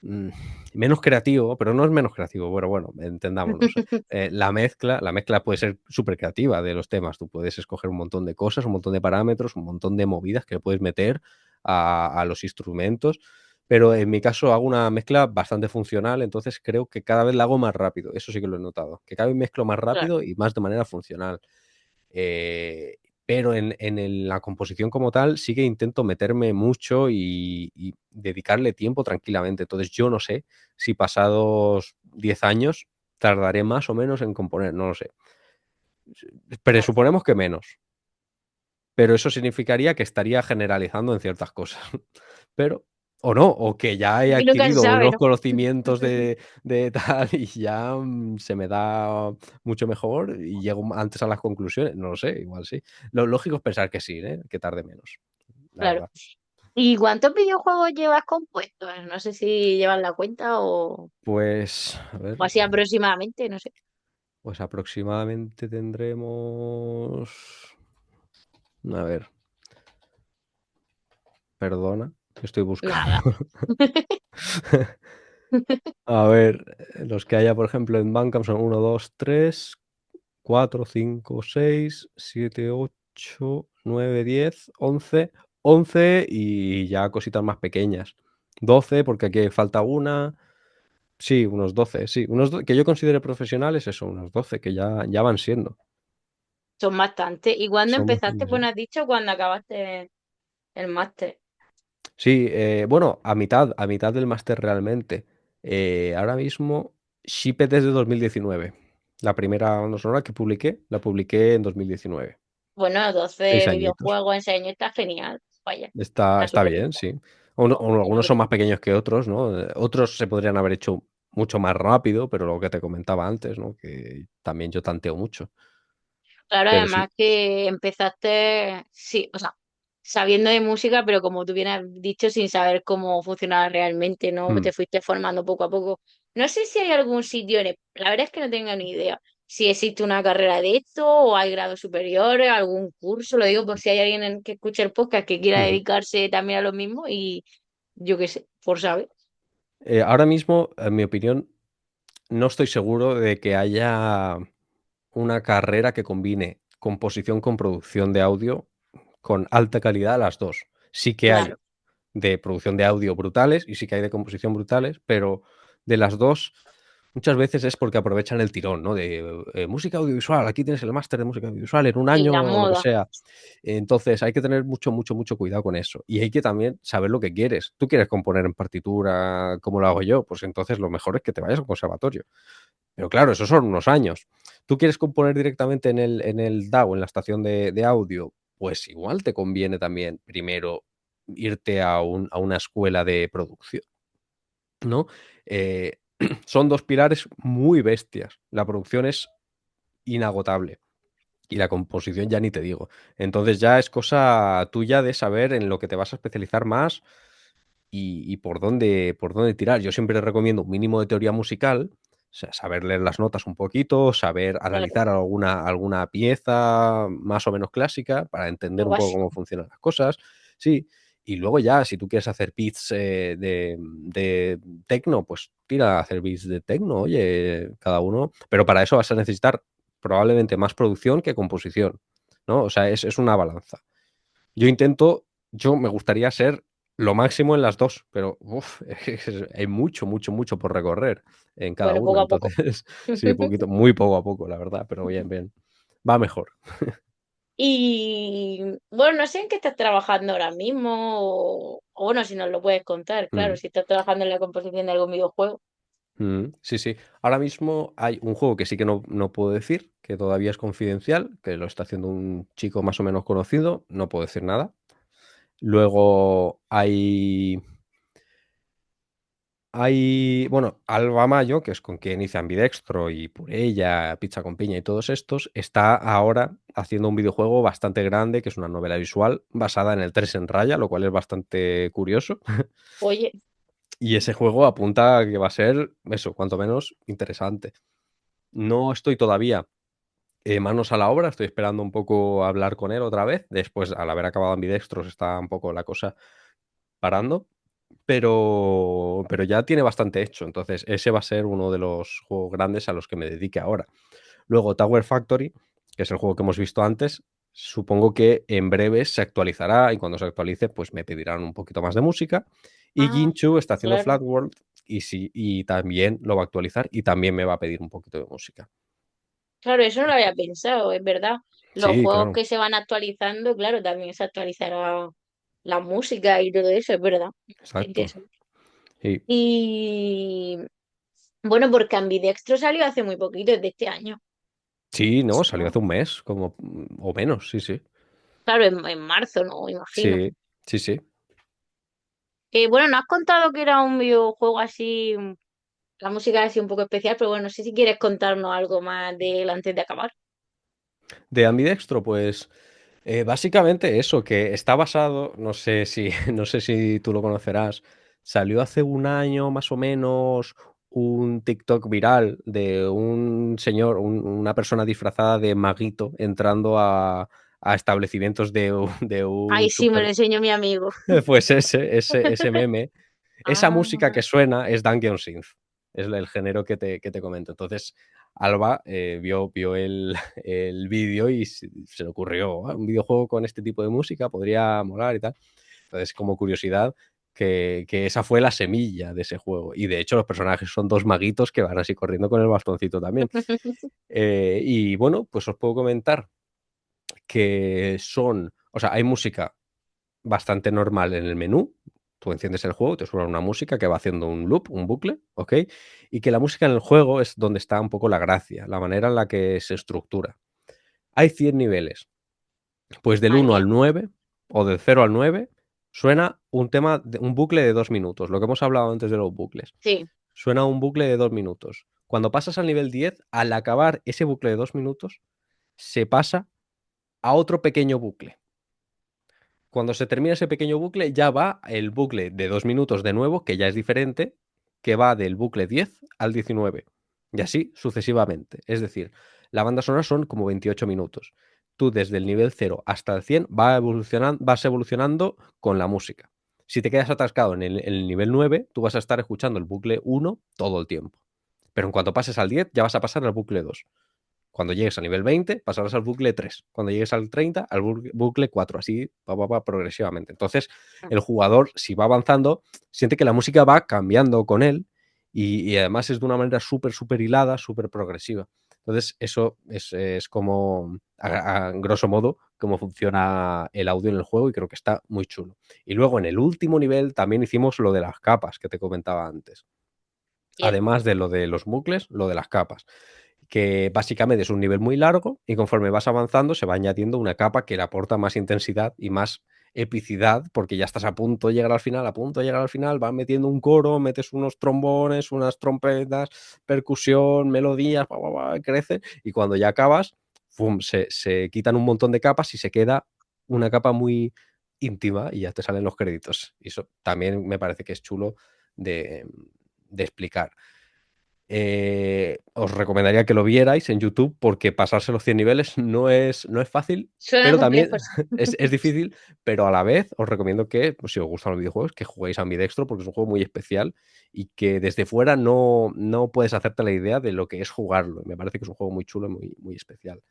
S2: mm, menos creativo, pero no es menos creativo, pero bueno, entendámonos. La mezcla puede ser súper creativa de los temas. Tú puedes escoger un montón de cosas, un montón de parámetros, un montón de movidas que le puedes meter a los instrumentos, pero en mi caso hago una mezcla bastante funcional, entonces creo que cada vez la hago más rápido. Eso sí que lo he notado, que cada vez mezclo más
S1: Claro,
S2: rápido y más de manera funcional. Eh, pero la composición como tal sí que intento meterme mucho y dedicarle tiempo tranquilamente. Entonces yo no sé si pasados 10 años tardaré más o menos en componer, no lo sé.
S1: claro.
S2: Presuponemos que menos, pero eso significaría que estaría generalizando en ciertas cosas. Pero, o no, o que ya he
S1: Y nunca se
S2: adquirido
S1: sabe,
S2: unos
S1: ¿no?
S2: conocimientos de tal y ya se me da mucho mejor y llego antes a las conclusiones. No lo sé, igual sí. Lo lógico es pensar que sí, ¿eh? Que tarde menos, la
S1: Claro.
S2: verdad.
S1: ¿Y cuántos videojuegos llevas compuestos? No sé si llevas la cuenta
S2: Pues, a ver,
S1: o así aproximadamente, no sé.
S2: pues aproximadamente tendremos. A ver, perdona, que estoy buscando.
S1: Nada.
S2: A ver, los que haya, por ejemplo, en Bandcamp son uno, 2, 3, 4, 5, 6, 7, 8, 9, 10, 11, 11 y ya cositas más pequeñas. 12 porque aquí falta una. Sí, unos 12, sí. Que yo considere profesionales, eso, unos 12 que ya van siendo.
S1: Son bastantes. ¿Y cuándo
S2: Son
S1: empezaste?
S2: bastantes, sí.
S1: Bueno, has dicho cuando acabaste el máster.
S2: Sí, bueno, a mitad del máster realmente. Ahora mismo, Shipped desde 2019. La primera banda sonora que publiqué, la publiqué en 2019.
S1: Bueno,
S2: 6
S1: 12
S2: añitos.
S1: videojuegos en 6 años está genial. Vaya,
S2: Está,
S1: está
S2: está
S1: súper
S2: bien,
S1: bien.
S2: sí. O
S1: Está
S2: algunos
S1: súper
S2: son más
S1: bien.
S2: pequeños que otros, ¿no? Otros se podrían haber hecho mucho más rápido, pero lo que te comentaba antes, ¿no? Que también yo tanteo mucho.
S1: Claro,
S2: Pero sí.
S1: además que empezaste, sí, o sea, sabiendo de música, pero como tú bien has dicho, sin saber cómo funcionaba realmente, ¿no?
S2: Mm.
S1: Te fuiste formando poco a poco. No sé si hay algún sitio la verdad es que no tengo ni idea si existe una carrera de esto o hay grados superiores, algún curso, lo digo por si hay alguien que escuche el podcast que quiera
S2: Ujú.
S1: dedicarse también a lo mismo y yo qué sé, por saber.
S2: Ahora mismo, en mi opinión, no estoy seguro de que haya una carrera que combine composición con producción de audio con alta calidad las dos. Sí que hay
S1: Claro,
S2: de producción de audio brutales y sí que hay de composición brutales, pero de las dos muchas veces es porque aprovechan el tirón, ¿no? De música audiovisual, aquí tienes el máster de música audiovisual en un
S1: y
S2: año
S1: la
S2: o lo que
S1: moda,
S2: sea. Entonces hay que tener mucho, mucho, mucho cuidado con eso. Y hay que también saber lo que quieres. ¿Tú quieres componer en partitura como lo hago yo? Pues entonces lo mejor es que te vayas a un conservatorio. Pero claro, esos son unos años. ¿Tú quieres componer directamente en el DAW, en la estación de audio? Pues igual te conviene también primero irte a una escuela de producción, ¿no? Eh, son dos pilares muy bestias. La producción es inagotable y la composición ya ni te digo. Entonces ya es cosa tuya de saber en lo que te vas a especializar más y por dónde tirar. Yo siempre recomiendo un mínimo de teoría musical, o sea, saber leer las notas un poquito, saber
S1: claro,
S2: analizar alguna pieza más o menos clásica para entender
S1: lo
S2: un poco
S1: básico.
S2: cómo funcionan las cosas. Sí, y luego ya, si tú quieres hacer beats de tecno, pues tira a hacer beats de tecno, oye, cada uno. Pero para eso vas a necesitar probablemente más producción que composición, ¿no? O sea, es una balanza. Yo me gustaría ser lo máximo en las dos, pero uf, hay mucho, mucho, mucho por recorrer en cada
S1: Bueno,
S2: uno.
S1: poco a poco.
S2: Entonces, sí, poquito, muy poco a poco, la verdad, pero bien, bien. Va mejor.
S1: Y bueno, no sé en qué estás trabajando ahora mismo, o bueno, si nos lo puedes contar, claro,
S2: Mm,
S1: si estás trabajando en la composición de algún videojuego.
S2: sí, sí. Ahora mismo hay un juego que sí que no puedo decir, que todavía es confidencial, que lo está haciendo un chico más o menos conocido, no puedo decir nada. Luego bueno, Alba Mayo, que es con quien hice Ambidextro y Purella, Pizza con Piña y todos estos, está ahora haciendo un videojuego bastante grande, que es una novela visual basada en el 3 en raya, lo cual es bastante curioso.
S1: Oye,
S2: Y ese juego apunta a que va a ser, eso, cuanto menos interesante. No estoy todavía manos a la obra, estoy esperando un poco a hablar con él otra vez. Después, al haber acabado Ambidextros, está un poco la cosa parando. Pero ya tiene bastante hecho. Entonces, ese va a ser uno de los juegos grandes a los que me dedique ahora. Luego, Tower Factory, que es el juego que hemos visto antes, supongo que en breve se actualizará y cuando se actualice, pues me pedirán un poquito más de música. Y
S1: Ah,
S2: Ginchu está haciendo
S1: claro.
S2: Flat World y, sí, y también lo va a actualizar y también me va a pedir un poquito de música.
S1: Claro, eso no lo había pensado, es verdad. Los
S2: Sí,
S1: juegos
S2: claro,
S1: que se van actualizando, claro, también se actualizará la música y todo eso, es verdad.
S2: exacto.
S1: Interesante.
S2: Sí,
S1: Y bueno, porque Ambidextro salió hace muy poquito, es de este año.
S2: sí, no, salió
S1: ¿No?
S2: hace un mes, como, o menos, sí, sí.
S1: Claro, en marzo, ¿no? Imagino.
S2: Sí, sí, sí.
S1: Bueno, no has contado que era un videojuego así, la música es así un poco especial, pero bueno, no sé si quieres contarnos algo más de él antes de acabar.
S2: De ambidextro, pues básicamente eso, que está basado, no sé si, no sé si tú lo conocerás, salió hace un año más o menos un TikTok viral de un señor, una persona disfrazada de maguito entrando a establecimientos de
S1: Ay,
S2: un
S1: sí, me lo
S2: super.
S1: enseñó mi amigo.
S2: Pues ese meme, esa música
S1: Ah.
S2: que suena es Dungeon Synth, es el género que te comento. Entonces, Alba vio el vídeo y se le ocurrió, "Ah, un videojuego con este tipo de música podría molar y tal". Entonces, como curiosidad, que esa fue la semilla de ese juego. Y de hecho, los personajes son dos maguitos que van así corriendo con el bastoncito también. Y bueno, pues os puedo comentar que son, o sea, hay música bastante normal en el menú. Tú enciendes el juego, te suena una música que va haciendo un loop, un bucle, ¿ok? Y que la música en el juego es donde está un poco la gracia, la manera en la que se estructura. Hay 100 niveles, pues del
S1: Madre
S2: 1
S1: mía.
S2: al 9 o del 0 al 9 suena un tema, un bucle de 2 minutos, lo que hemos hablado antes de los bucles.
S1: Sí,
S2: Suena un bucle de 2 minutos. Cuando pasas al nivel 10, al acabar ese bucle de 2 minutos, se pasa a otro pequeño bucle. Cuando se termina ese pequeño bucle, ya va el bucle de 2 minutos de nuevo, que ya es diferente, que va del bucle 10 al 19. Y así sucesivamente. Es decir, la banda sonora son como 28 minutos. Tú desde el nivel 0 hasta el 100 vas evolucionando con la música. Si te quedas atascado en el nivel 9, tú vas a estar escuchando el bucle 1 todo el tiempo. Pero en cuanto pases al 10, ya vas a pasar al bucle 2. Cuando llegues a nivel 20, pasarás al bucle 3. Cuando llegues al 30, al bucle 4. Así va progresivamente. Entonces, el jugador, si va avanzando, siente que la música va cambiando con él y además es de una manera súper, súper hilada, súper progresiva. Entonces, eso es como, a grosso modo, cómo funciona el audio en el juego y creo que está muy chulo. Y luego, en el último nivel, también hicimos lo de las capas que te comentaba antes.
S1: bien.
S2: Además de lo de los bucles, lo de las capas, que básicamente es un nivel muy largo y conforme vas avanzando se va añadiendo una capa que le aporta más intensidad y más epicidad, porque ya estás a punto de llegar al final, a punto de llegar al final, vas metiendo un coro, metes unos trombones, unas trompetas, percusión, melodías, crece, y cuando ya acabas, ¡fum!, se quitan un montón de capas y se queda una capa muy íntima y ya te salen los créditos. Y eso también me parece que es chulo de, de explicar. Os recomendaría que lo vierais en YouTube porque pasarse los 100 niveles no es fácil,
S1: Suena
S2: pero también
S1: complejo.
S2: es difícil, pero a la vez os recomiendo que, pues, si os gustan los videojuegos, que juguéis a Ambidextro porque es un juego muy especial y que desde fuera no puedes hacerte la idea de lo que es jugarlo. Me parece que es un juego muy chulo y muy, muy especial.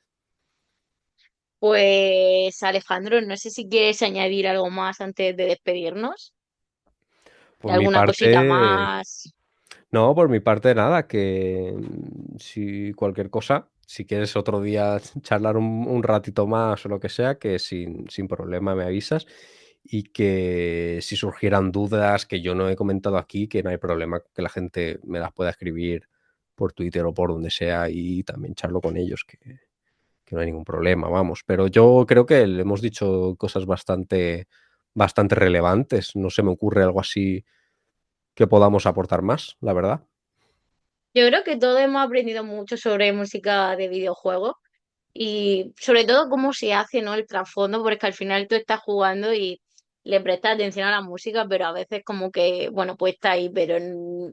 S1: Pues Alejandro, no sé si quieres añadir algo más antes de despedirnos.
S2: Por mi
S1: ¿Alguna cosita
S2: parte,
S1: más?
S2: no, por mi parte nada, que si cualquier cosa, si quieres otro día charlar un ratito más o lo que sea, que sin problema me avisas y que si surgieran dudas que yo no he comentado aquí, que no hay problema, que la gente me las pueda escribir por Twitter o por donde sea y también charlo con ellos, que no hay ningún problema, vamos. Pero yo creo que le hemos dicho cosas bastante relevantes, no se me ocurre algo así que podamos aportar más, la verdad.
S1: Yo creo que todos hemos aprendido mucho sobre música de videojuegos y sobre todo cómo se hace, ¿no? El trasfondo, porque al final tú estás jugando y le prestas atención a la música, pero a veces como que, bueno, pues está ahí, pero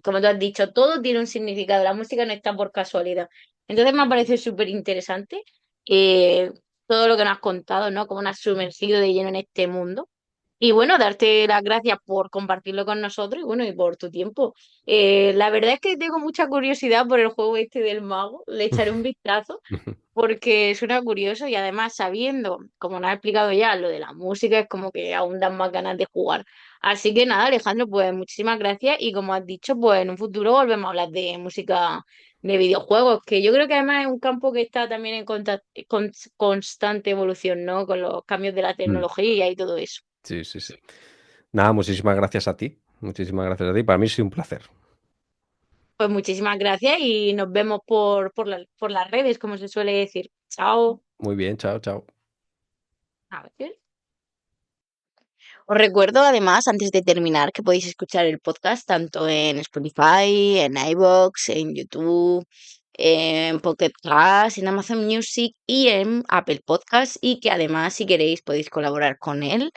S1: como tú has dicho, todo tiene un significado, la música no está por casualidad. Entonces me ha parecido súper interesante eh, todo lo que nos has contado, ¿no? Cómo nos has sumergido de lleno en este mundo. Y bueno, darte las gracias por compartirlo con nosotros y bueno, y por tu tiempo. La verdad es que tengo mucha curiosidad por el juego este del mago, le echaré un vistazo porque suena curioso y además sabiendo, como nos ha explicado ya, lo de la música es como que aún dan más ganas de jugar. Así que nada, Alejandro, pues muchísimas gracias y como has dicho, pues en un futuro volvemos a hablar de música de videojuegos, que yo creo que además es un campo que está también en constante evolución, ¿no? Con los cambios de la
S2: Mm,
S1: tecnología y todo eso.
S2: sí, sí, sí. Nada, muchísimas gracias a ti. Muchísimas gracias a ti. Para mí ha sido un placer.
S1: Pues muchísimas gracias y nos vemos por las redes, como se suele decir. Chao.
S2: Muy bien, chao, chao.
S1: A ver. Os recuerdo además, antes de terminar, que podéis escuchar el podcast tanto en Spotify, en iVoox, en YouTube, en Pocket Cast, en Amazon Music y en Apple Podcast y que además, si queréis, podéis colaborar con él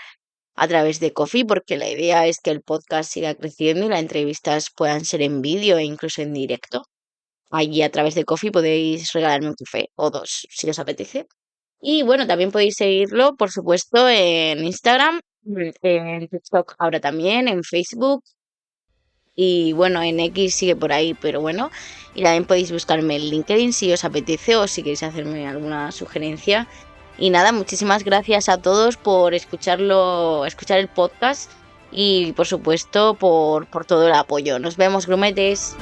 S1: a través de Coffee, porque la idea es que el podcast siga creciendo y las entrevistas puedan ser en vídeo e incluso en directo. Allí a través de Coffee podéis regalarme un café o dos, si os apetece. Y bueno, también podéis seguirlo, por supuesto, en Instagram, en TikTok ahora también, en Facebook y bueno, en X sigue por ahí, pero bueno, y también podéis buscarme en LinkedIn si os apetece o si queréis hacerme alguna sugerencia. Y nada, muchísimas gracias a todos por escuchar el podcast y por supuesto por todo el apoyo. Nos vemos, grumetes.